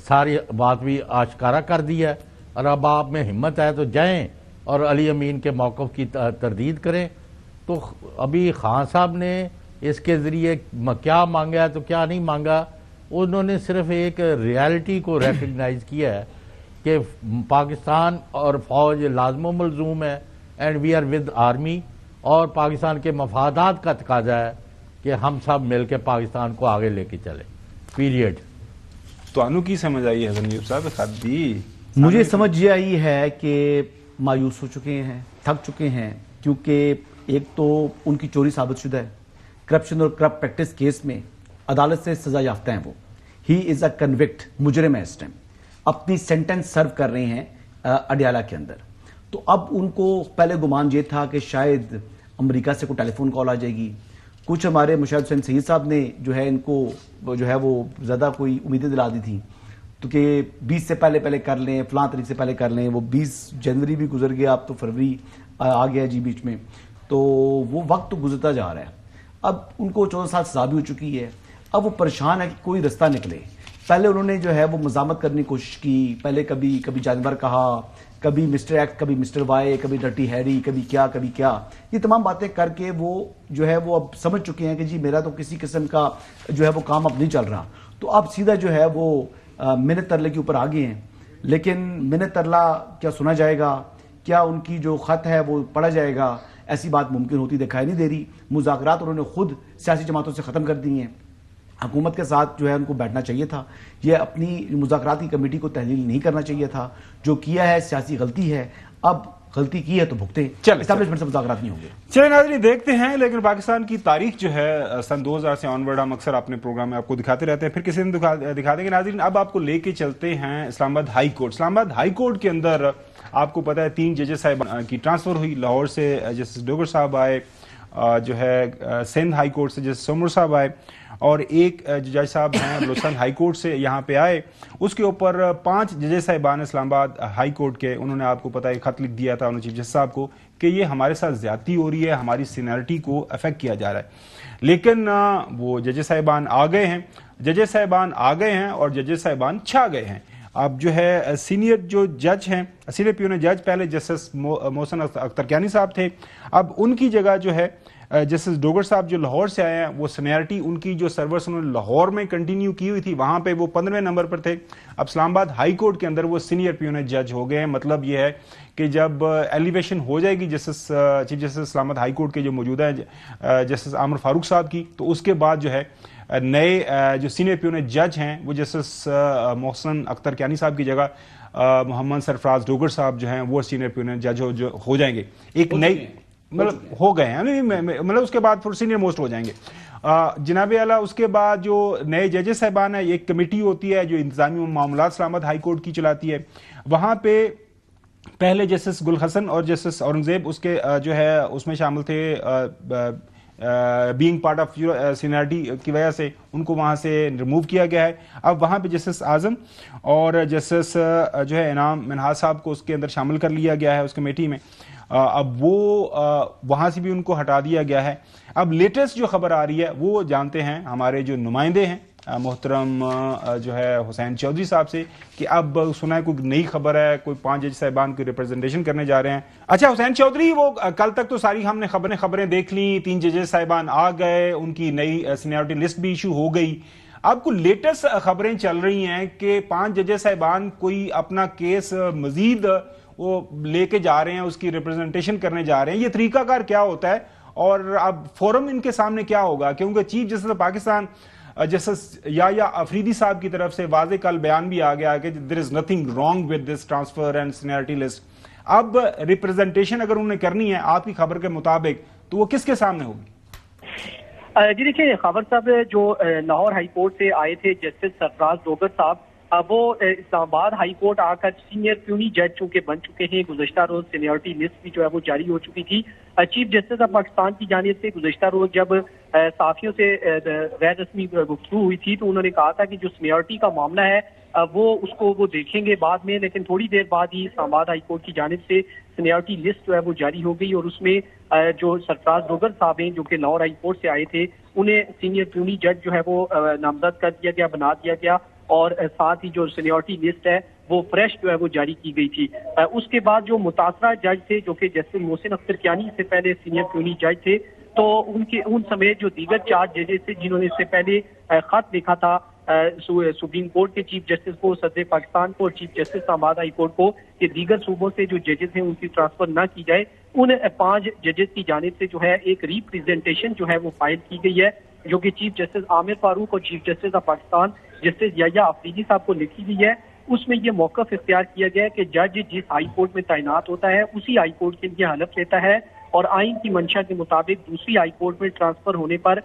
ساری بات بھی آشکارا کر دی ہے. اور اب آپ میں ہمت ہے تو جائیں اور علی امین کے موقف کی تردید کریں. تو ابھی خان صاحب نے اس کے ذریعے کیا مانگا ہے تو کیا نہیں مانگا، انہوں نے صرف ایک ریالٹی کو ریکگنائز کیا ہے کہ پاکستان اور فوج لازم و ملزوم ہے and we are with army, اور پاکستان کے مفادات کا تقاضا ہے کہ ہم سب مل کے پاکستان کو آگے لے کے چلیں. پیریڈ. تو انو کی سمجھ آئی ہے حسن ایوب صاحب خط دی؟ مجھے سمجھ یہ آئی ہے کہ مایوس ہو چکے ہیں، تھک چکے ہیں، کیونکہ ایک تو ان کی چوری ثابت شدہ ہے، کرپشن اور کرپٹ پریکٹس کیس میں عدالت سے سزا یافتہ ہیں. وہ ہی از اے کنوکٹ مجرم ہے، اس ٹائم اپنی سینٹنس سرو کر رہے ہیں اڈیالہ کے اندر. تو اب ان کو پہلے گمان یہ تھا کہ شاید امریکہ سے کوئی ٹیلی فون کال آ جائے گی. کچھ ہمارے مشاہد حسین سعید صاحب نے جو ہے ان کو جو ہے وہ زیادہ کوئی امیدیں دلا دی تھیں تو کہ 20 سے پہلے کر لیں، فلاں تاریخ سے پہلے کر لیں. وہ 20 جنوری بھی گزر گیا، اب تو فروری آ گیا جی بیچ میں. تو وہ وقت تو گزرتا جا رہا ہے. اب ان کو 14 سال سزا بھی ہو چکی ہے. اب وہ پریشان ہے کہ کوئی رستہ نکلے. پہلے انہوں نے جو ہے وہ مزاحمت کرنے کی کوشش کی، پہلے کبھی جانور کہا، کبھی مسٹر ایکس، کبھی مسٹر وائی، کبھی ڈرٹی ہیری، کبھی کیا. یہ تمام باتیں کر کے وہ جو ہے وہ اب سمجھ چکے ہیں کہ جی میرا تو کسی قسم کا جو ہے وہ کام اب نہیں چل رہا. تو اب سیدھا جو ہے وہ منت ترلے کے اوپر آ گئے ہیں. لیکن منت ترلا کیا سنا جائے گا؟ کیا ان کی جو خط ہے وہ پڑھا جائے گا؟ ایسی بات ممکن ہوتی دکھائی نہیں دے رہی. مذاکرات انہوں نے خود سیاسی جماعتوں سے ختم کر دی ہیں. حکومت کے ساتھ جو ہے ان کو بیٹھنا چاہیے تھا. یہ اپنی مذاکراتی کمیٹی کو تحلیل نہیں کرنا چاہیے تھا. جو کیا ہے سیاسی غلطی ہے. اب غلطی کی ہے تو بھگتے، اسٹیبلشمنٹ سے مذاکرات نہیں ہوں گے۔ چلے ناظرین دیکھتے ہیں، لیکن پاکستان کی تاریخ جو ہے سن 2000 سے آنورڈ ہم اکثر اپنے پروگرام میں آپ کو دکھاتے رہتے ہیں، پھر کسی دن دکھا دیں گے۔ ناظرین اب آپ کو لے کے چلتے ہیں اسلام آباد ہائی کورٹ۔ اسلام آباد ہائی کورٹ کے اندر آپ کو پتا ہے 3 ججز صاحب کی ٹرانسفر ہوئی، لاہور سے جسٹس ڈوگر صاحب آئے، جو ہے سندھ ہائی کورٹ سے جسٹس سومر صاحب آئے، اور ایک جج صاحب ہیں بلوچستان ہائی کورٹ سے یہاں پہ آئے۔ اس کے اوپر 5 ججز صاحبان اسلام آباد ہائی کورٹ کے، انہوں نے آپ کو پتا ہے خط لکھ دیا تھا انہوں چیف جسٹس صاحب کو کہ یہ ہمارے ساتھ زیادتی ہو رہی ہے، ہماری سینیئرٹی کو افیکٹ کیا جا رہا ہے۔ لیکن وہ ججز صاحبان آ گئے ہیں اور ججز صاحبان چھا گئے ہیں۔ اب جو ہے سینئر جو جج ہیں، سینئر پیون جج پہلے جسٹس محسن اخترکیانی صاحب تھے، اب ان کی جگہ جو ہے جسٹس ڈوگر صاحب جو لاہور سے آئے ہیں، وہ سینیئرٹی ان کی جو سروس انہوں نے لاہور میں کنٹینیو کی ہوئی تھی، وہاں پہ وہ 15ویں نمبر پر تھے، اب اسلام آباد ہائی کورٹ کے اندر وہ سینئر پیون جج ہو گئے ہیں۔ مطلب یہ ہے کہ جب ایلیویشن ہو جائے گی جسٹس چیف جسٹس اسلام آباد ہائی کورٹ کے جو موجودہ ہیں جسٹس عامر فاروق صاحب کی، تو اس کے بعد جو ہے نئے جو سینئر پیون جج ہیں وہ جسٹس محسن اخترکیانی صاحب کی جگہ محمد سرفراز ڈوگر صاحب جو ہیں وہ سینئر پیون جج ہو جائیں گے، ایک نئی مطلب ہو گئے ہیں، مطلب اس کے بعد پھر سینئر موسٹ ہو جائیں گے جناب اعلیٰ۔ اس کے بعد جو نئے ججز صاحبان ہیں، ایک کمیٹی ہوتی ہے جو انتظامی معاملات اسلام آباد ہائی کورٹ کی چلاتی ہے، وہاں پہ پہلے جسٹس گل حسن اور جسٹس اورنگزیب اس کے جو ہے اس میں شامل تھے، بینگ پارٹ آف سینیئرٹی کی وجہ سے ان کو وہاں سے ریموو کیا گیا ہے۔ اب وہاں پہ جسٹس اعظم اور جسٹس جو ہے انعام منہاج صاحب کو اس کے اندر شامل کر لیا گیا ہے اس کمیٹی میں، اب وہ وہاں سے بھی ان کو ہٹا دیا گیا ہے۔ اب لیٹسٹ جو خبر آ رہی ہے وہ جانتے ہیں ہمارے جو نمائندے ہیں محترم جو ہے حسین چودھری صاحب سے، کہ اب سنا ہے کوئی نئی خبر ہے، کوئی 5 جج صاحبان کی ریپرزنٹیشن کرنے جا رہے ہیں۔ اچھا حسین چودھری، وہ کل تک تو ساری ہم نے خبریں دیکھ لیں، 3 ججز صاحبان آ گئے، ان کی نئی سینیورٹی لسٹ بھی ایشو ہو گئی، اب کو لیٹسٹ خبریں چل رہی ہیں کہ 5 ججز صاحبان کوئی اپنا کیس مزید وہ لے کے جا رہے ہیں، اس کی ریپرزنٹیشن کرنے جا رہے ہیں۔ یہ طریقہ کار کیا ہوتا ہے اور اب فورم ان کے سامنے کیا ہوگا؟ کیونکہ چیف جسٹس پاکستان جسٹس یا افریدی صاحب کی طرف سے واضح کل بیان بھی آ گیا کہ there is nothing wrong with this transfer and seniority list۔ اب ریپرزنٹیشن اگر انہوں نے کرنی ہے آپ کی خبر کے مطابق تو وہ کس کے سامنے ہوگی؟ جی دیکھیں، خبر صاحب جو لاہور ہائی کورٹ سے آئے تھے جسٹس سرفراز ڈوگر صاحب، وہ اسلام آباد ہائی کورٹ آ کر سینئر پیونی جج چونکہ بن چکے ہیں۔ گزشتہ روز سینیورٹی لسٹ بھی جو ہے وہ جاری ہو چکی تھی۔ چیف جسٹس آف پاکستان کی جانب سے گزشتہ روز جب صحافیوں سے غیر رسمی گفتگو ہوئی تھی تو انہوں نے کہا تھا کہ جو سینیورٹی کا معاملہ ہے وہ دیکھیں گے بعد میں، لیکن تھوڑی دیر بعد ہی اسلام آباد ہائی کورٹ کی جانب سے سینیورٹی لسٹ جو ہے وہ جاری ہو گئی، اور اس میں جو سرفراز ڈوگر صاحب ہیں جو کہ لاہور ہائی کورٹ سے آئے تھے، انہیں سینئر پیونی جج جو ہے وہ نامزد کر دیا گیا، بنا دیا گیا، اور ساتھ ہی جو سینیورٹی لسٹ ہے وہ فریش جو ہے وہ جاری کی گئی تھی۔ اس کے بعد جو متاثرہ جج تھے جو کہ جسٹس محسن اخترکیانی سے پہلے سینئر پیونی جج تھے، تو ان سمیت جو دیگر 4 ججز تھے جنہوں نے اس سے پہلے خط لکھا تھا سپریم کورٹ کے چیف جسٹس کو، صدر پاکستان کو اور چیف جسٹس اسلام آباد ہائی کورٹ کو کہ دیگر صوبوں سے جو ججز ہیں ان کی ٹرانسفر نہ کی جائے، ان 5 ججز کی جانب سے جو ہے ایک ریپریزنٹیشن جو ہے وہ فائل کی گئی ہے، جو کہ چیف جسٹس عامر فاروق اور chief justice of Pakistan justice یا افریدی صاحب کو لکھی گئی ہے۔ اس میں یہ موقف اختیار کیا گیا ہے کہ جج جس ہائی کورٹ میں تعینات ہوتا ہے اسی ہائی کورٹ کے لیے حلف لیتا ہے، اور آئین کی منشا کے مطابق دوسری ہائی کورٹ میں ٹرانسفر ہونے پر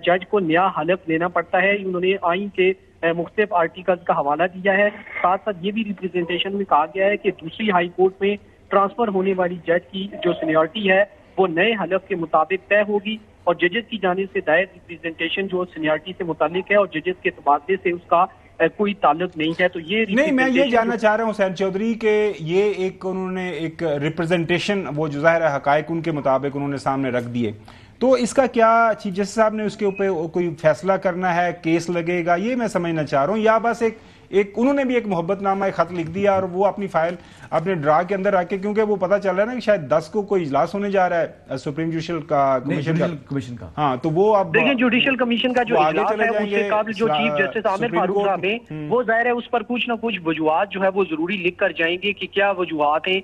جج کو نیا حلف لینا پڑتا ہے۔ انہوں نے آئین کے مختلف آرٹیکلز کا حوالہ دیا ہے، ساتھ ساتھ یہ بھی ریپرزنٹیشن میں کہا گیا ہے کہ دوسری ہائی کورٹ میں ٹرانسفر ہونے والی جج کی جو سینیورٹی ہے وہ نئے حلف کے مطابق طے ہوگی، اور ججز کی جانب سے دائر ریپرزنٹیشن جو سینیورٹی سے متعلق ہے اور ججز کے تبادلے سے اس کا کوئی تعلق نہیں ہے۔ تو یہ نہیں، میں یہ جاننا چاہ رہا ہوں حسین چودھری کہ یہ انہوں نے ایک ریپرزنٹیشن وہ جو ظاہر ہے حقائق ان کے مطابق انہوں نے سامنے رکھ دیے، تو اس کا کیا چیف جسٹس صاحب نے اس کے اوپر کوئی فیصلہ کرنا ہے، کیس لگے گا، یہ میں سمجھنا چاہ رہا ہوں، یا بس ایک انہوں نے بھی ایک محبت نامہ ایک خط لکھ دیا اور وہ اپنی فائل اپنے ڈرا کے اندر رکھ کے، کیونکہ وہ پتہ چل رہا ہے نا کہ شاید 10 کو کوئی اجلاس ہونے جا رہا ہے سپریم جوڈیشل کمیشن کا، ہاں تو وہ اب دیکھیں جوڈیشل کمیشن کا جو اجلاس ہے اس سے قبل جو چیف جسٹس عامر فاروق صاحب ہیں وہ ظاہر ہے اس پر کچھ نہ کچھ وجوہات جو ہے وہ ضروری لکھ کر جائیں گے کہ کیا وجوہات ہیں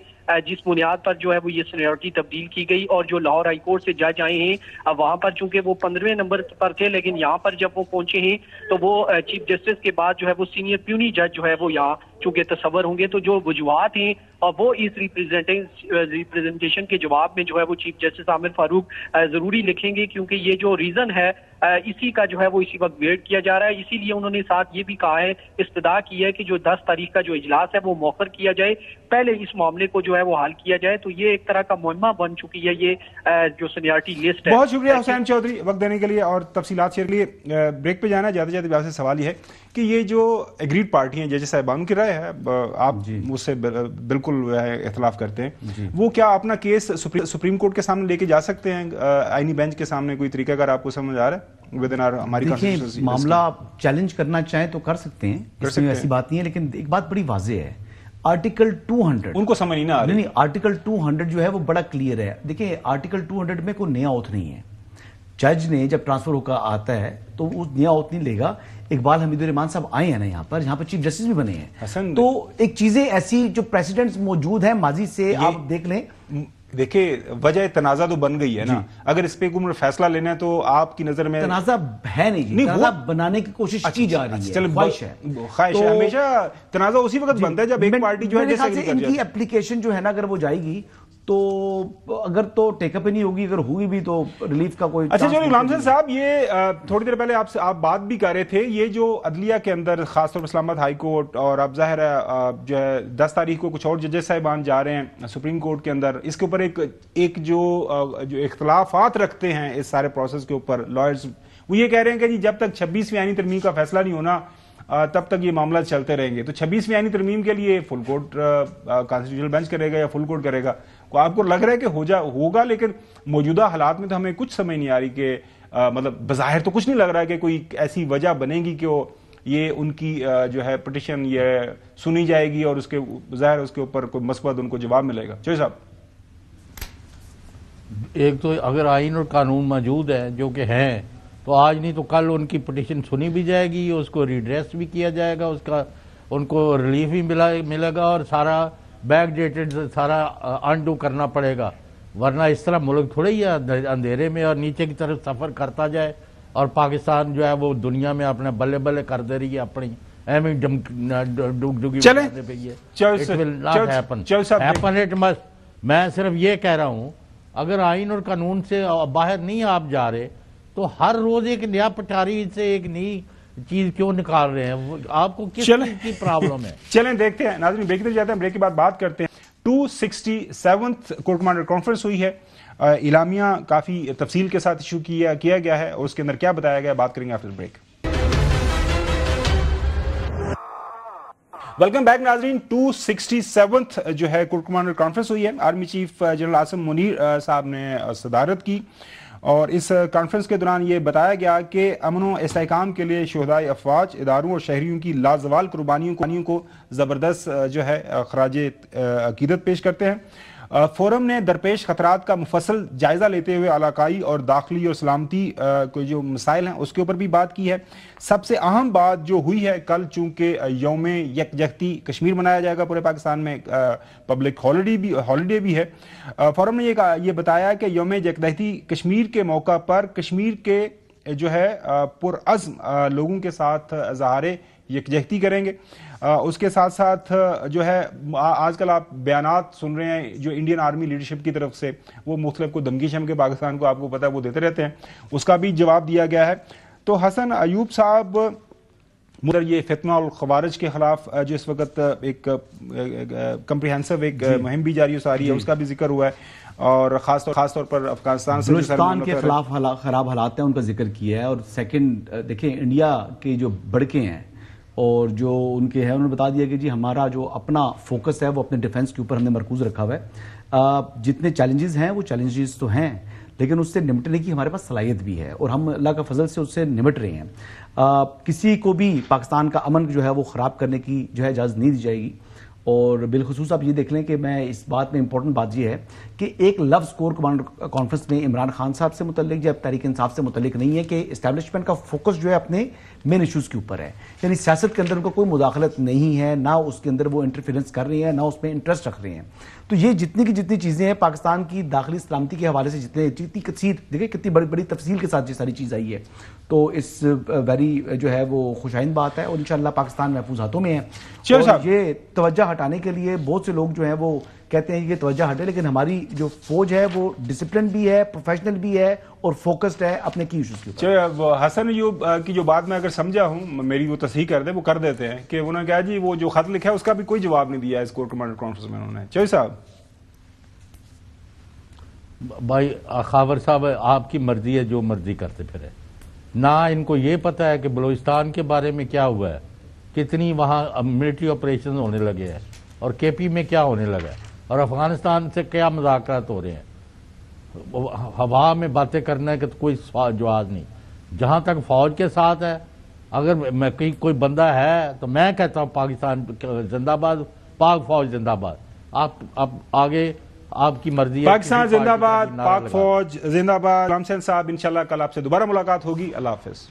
جس بنیاد پر جو ہے وہ یہ سینیورٹی تبدیل کی گئی، اور جو لاہور ہائی کورٹ سے جج آئے ہیں وہاں پر چونکہ وہ 15ویں نمبر پر تھے، لیکن یہاں پر جب وہ پہنچے ہیں تو وہ چیف جسٹس کے بعد جو ہے وہ سینئر پیونی جج جو ہے وہ یہاں چونکہ تصور ہوں گے، تو جو وجوہات ہیں وہ اس ریپریزنٹیشن کے جواب میں جو ہے وہ چیف جسٹس عامر فاروق ضروری لکھیں گے، کیونکہ یہ جو ریزن ہے اسی کا جو ہے وہ اسی وقت ویٹ کیا جا رہا ہے. اسی لیے انہوں نے ساتھ یہ بھی کہا ہے، استدعا کی ہے کہ جو 10 تاریخ کا جو اجلاس ہے وہ مؤخر کیا جائے، پہلے اس معاملے کو جو ہے وہ حل کیا جائے. تو یہ ایک طرح کا مہمہ بن چکی ہے یہ جو سینیارٹی لسٹ ہے. بہت شکریہ حسین چودھری وقت دینے کے لیے اور تفصیلات شیئر کے لیے. بریک پہ جانا جاتے جاتے آپ سے سوال یہ ہے کہ یہ جو ایگریڈ پارٹی ہیں ججز صاحبان کی رائے ہے، آپ اس سے بالکل اختلاف کرتے ہیں، وہ کیا اپنا کیس سپریم کورٹ کے سامنے لے کے جا سکتے ہیں؟ آئینی بینچ کے سامنے کوئی طریقہ اگر آپ کو سمجھ آ رہا ہے؟ دیکھیں معاملہ چیلنج کرنا چاہیں تو کر سکتے ہیں، اس میں ایسی بات نہیں ہے، لیکن ایک بات بڑی واضح ہے، آرٹیکل 200 ان کو سمجھ نہیں آ رہی. نہیں، آرٹیکل 200 جو ہے وہ بڑا کلیئر ہے. دیکھیں آرٹیکل 200 میں کوئی نیا اوتھ نہیں ہے. جج نے جب ٹرانسفر ہو کر آتا ہے تو وہ نیا اوتھ نہیں لے گا. اقبال حمید الرحمان صاحب آئے ہیں نا یہاں پر چیف جسٹس بھی بنے ہیں، تو ایک چیزیں ایسی جو پریسیڈنٹس موجود ہیں ماضی سے آپ دیکھ لیں. دیکھیں وجہ تنازع تو بن گئی ہے نا، اگر اس پہ کوئی فیصلہ لینا ہے تو آپ کی نظر میں تنازع ہے نہیں، تنازع بنانے کی کوشش کی جا رہی ہے، خواہش ہے. ہمیشہ تنازع اسی وقت بنتا ہے جب ایک پارٹی جو ہے ان کی اپلیکیشن جو ہے نا اگر وہ جائے گی تو اگر تو ٹیک اپ ہی نہیں ہوگی، اگر ہوئی بھی تو ریلیف کا کوئی. اچھا چلو غلام حسین صاحب، یہ تھوڑی دیر پہلے آپ بات بھی کر رہے تھے، یہ جو عدلیہ کے اندر خاص طور پر اسلام آباد ہائی کورٹ، اور اب ظاہر ہے جو ہے 10 تاریخ کو کچھ اور ججز صاحبان جا رہے ہیں سپریم کورٹ کے اندر، اس کے اوپر ایک جو اختلافات رکھتے ہیں اس سارے پروسیس کے اوپر لائرز، وہ یہ کہہ رہے ہیں کہ جی جب تک 26ویں آئینی ترمیم کا فیصلہ نہیں ہونا تب تک یہ معاملہ چلتے رہیں گے. تو 26ویں آئینی ترمیم کے لیے فل کورٹ کانسٹیٹیوشنل بینچ کرے گا یا فل کورٹ کرے گا؟ آپ کو لگ رہا ہے کہ ہوگا، لیکن موجودہ حالات میں تو ہمیں کچھ سمجھ نہیں آ رہی کہ مطلب بظاہر تو کچھ نہیں لگ رہا ہے کہ کوئی ایسی وجہ بنے گی کہ یہ ان کی جو ہے پٹیشن یہ سنی جائے گی اور اس کے ظاہر اس کے اوپر کوئی مثبت ان کو جواب ملے گا. چوہدری صاحب، ایک تو اگر آئین اور قانون موجود ہے جو کہ ہیں تو آج نہیں تو کل ان کی پٹیشن سنی بھی جائے گی، اس کو ریڈریس بھی کیا جائے گا، اس کا ان کو ریلیف بھی ملے گا، اور سارا بیک ڈیٹڈ سارا انڈو کرنا پڑے گا. ورنہ اس طرح ملک تھوڑے ہی اندھیرے میں اور نیچے کی طرف سفر کرتا جائے اور پاکستان جو ہے وہ دنیا میں اپنے بلے بلے کر دے رہی ہے اپنی ایویں میں صرف یہ کہہ رہا ہوں اگر آئین اور قانون سے باہر نہیں آپ جا رہے تو ہر روز ایک نیا پٹاری سے ایک نئی چیز کیوں نکال رہے ہیں؟ آپ کو کس چیز کی پرابلم ہے؟ چلیں دیکھتے ہیں ناظرین، بریک جاتے ہیں، بریک کے بعد بات کرتے ہیں. 267th کورٹ کمانڈر کانفرنس ہوئی ہے، اعلامیہ کافی تفصیل کے ساتھ ایشو کیا گیا ہے اور اس کے اندر کیا بتایا گیا بات کریں گے آفٹر بریک. ویلکم بیک ناظرین. 267th جو ہے کورٹ کمانڈر کانفرنس ہوئی ہے، army chief general Asim Munir صاحب نے صدارت کی، اور اس کانفرنس کے دوران یہ بتایا گیا کہ امن و استحکام کے لیے شہدائے افواج، اداروں اور شہریوں کی لازوال قربانیوں کو زبردست جو ہے خراج عقیدت پیش کرتے ہیں. فورم نے درپیش خطرات کا مفصل جائزہ لیتے ہوئے علاقائی اور داخلی اور سلامتی کے جو مسائل ہیں اس کے اوپر بھی بات کی ہے. سب سے اہم بات جو ہوئی ہے کل، چونکہ یوم یکجہتی کشمیر منایا جائے گا پورے پاکستان میں، پبلک ہالیڈے بھی ہے، فورم نے یہ بتایا کہ یوم یکجہتی کشمیر کے موقع پر کشمیر کے جو ہے پرعزم لوگوں کے ساتھ اظہار یکجہتی کریں گے. اس کے ساتھ ساتھ جو ہے آج کل آپ بیانات سن رہے ہیں جو انڈین آرمی لیڈرشپ کی طرف سے، وہ مختلف کو دھمکی شمکے پاکستان کو آپ کو پتہ ہے وہ دیتے رہتے ہیں، اس کا بھی جواب دیا گیا ہے. تو حسن ایوب صاحب، یہ فتنہ الخوارج کے خلاف جو اس وقت ایک کمپریہنسو ایک مہم بھی جاری ہو رہی ہے، اس کا بھی ذکر ہوا ہے، اور خاص طور پر افغانستان سے بلوچستان کے خلاف خراب حالات ہیں ان کا ذکر کیا ہے. اور سیکنڈ دیکھیں انڈیا کے جو بڑکے ہیں اور جو ان کے ہیں، انہوں نے بتا دیا کہ جی ہمارا جو اپنا فوکس ہے وہ اپنے ڈیفنس کے اوپر ہم نے مرکوز رکھا ہوا ہے. جتنے چیلنجز ہیں وہ چیلنجز تو ہیں، لیکن اس سے نمٹنے کی ہمارے پاس صلاحیت بھی ہے اور ہم اللہ کا فضل سے اس سے نمٹ رہے ہیں. کسی کو بھی پاکستان کا امن جو ہے وہ خراب کرنے کی جو ہے اجازت نہیں دی جائے گی. اور بالخصوص آپ یہ دیکھ لیں کہ میں اس بات میں امپورٹنٹ بات یہ ہے کہ ایک لفظ کور کمانڈر کانفرنس میں عمران خان صاحب سے متعلق یا تحریک انصاف سے متعلق نہیں ہے کہ اسٹیبلشمنٹ کا فوکس جو ہے اپنے مین ایشوز کے اوپر ہے، یعنی سیاست کے اندر ان کو کوئی مداخلت نہیں ہے، نہ اس کے اندر وہ انٹرفیرنس کر رہی ہیں، نہ اس میں انٹرسٹ رکھ رہے ہیں. تو یہ جتنی کی جتنی چیزیں ہیں پاکستان کی داخلی سلامتی کے حوالے سے جتنی کثیر، دیکھیں کتنی بڑی تفصیل کے ساتھ یہ ساری چیز آئی ہے. تو تو اس ویری جو ہے وہ خوشائند بات ہے، اور انشاءاللہ پاکستان محفوظ ہاتھوں میں ہے. اور یہ توجہ ہٹانے کے لیے بہت سے لوگ جو ہیں وہ کہتے ہیں کہ توجہ ہٹے، لیکن ہماری جو فوج ہے وہ ڈسپلن بھی ہے، پروفیشنل بھی ہے اور فوکسڈ ہے اپنے کی ایشوز کے اوپر. حسن ایوب کی جو بات میں اگر سمجھا ہوں، میری وہ تصحیح کر دے، وہ کر دیتے ہیں کہ انہوں نے کہا جی وہ جو خط لکھا ہے اس کا بھی کوئی جواب نہیں دیا اس کور کمانڈر کانفرنس میں انہوں نے. چوہی صاحب. بھائی خاور صاحب آپ کی مرضی ہے، جو مرضی کرتے پھرے. نہ ان کو یہ پتہ ہے کہ بلوچستان کے بارے میں کیا ہوا ہے، کتنی وہاں ملٹری آپریشن ہونے لگے ہیں، اور کے پی میں کیا ہونے لگا ہے، اور افغانستان سے کیا مذاکرات ہو رہے ہیں. ہوا میں باتیں کرنے کا کوئی جواز نہیں. جہاں تک فوج کے ساتھ ہے، اگر میں کوئی بندہ ہے تو میں کہتا ہوں پاکستان زندہ باد، پاک فوج زندہ باد. آپ آگے آپ کی مرضی ہے. پاکستان زندہ باد، پاک فوج زندہ باد. غلام حسین صاحب انشاءاللہ کل آپ سے دوبارہ ملاقات ہوگی. اللہ حافظ.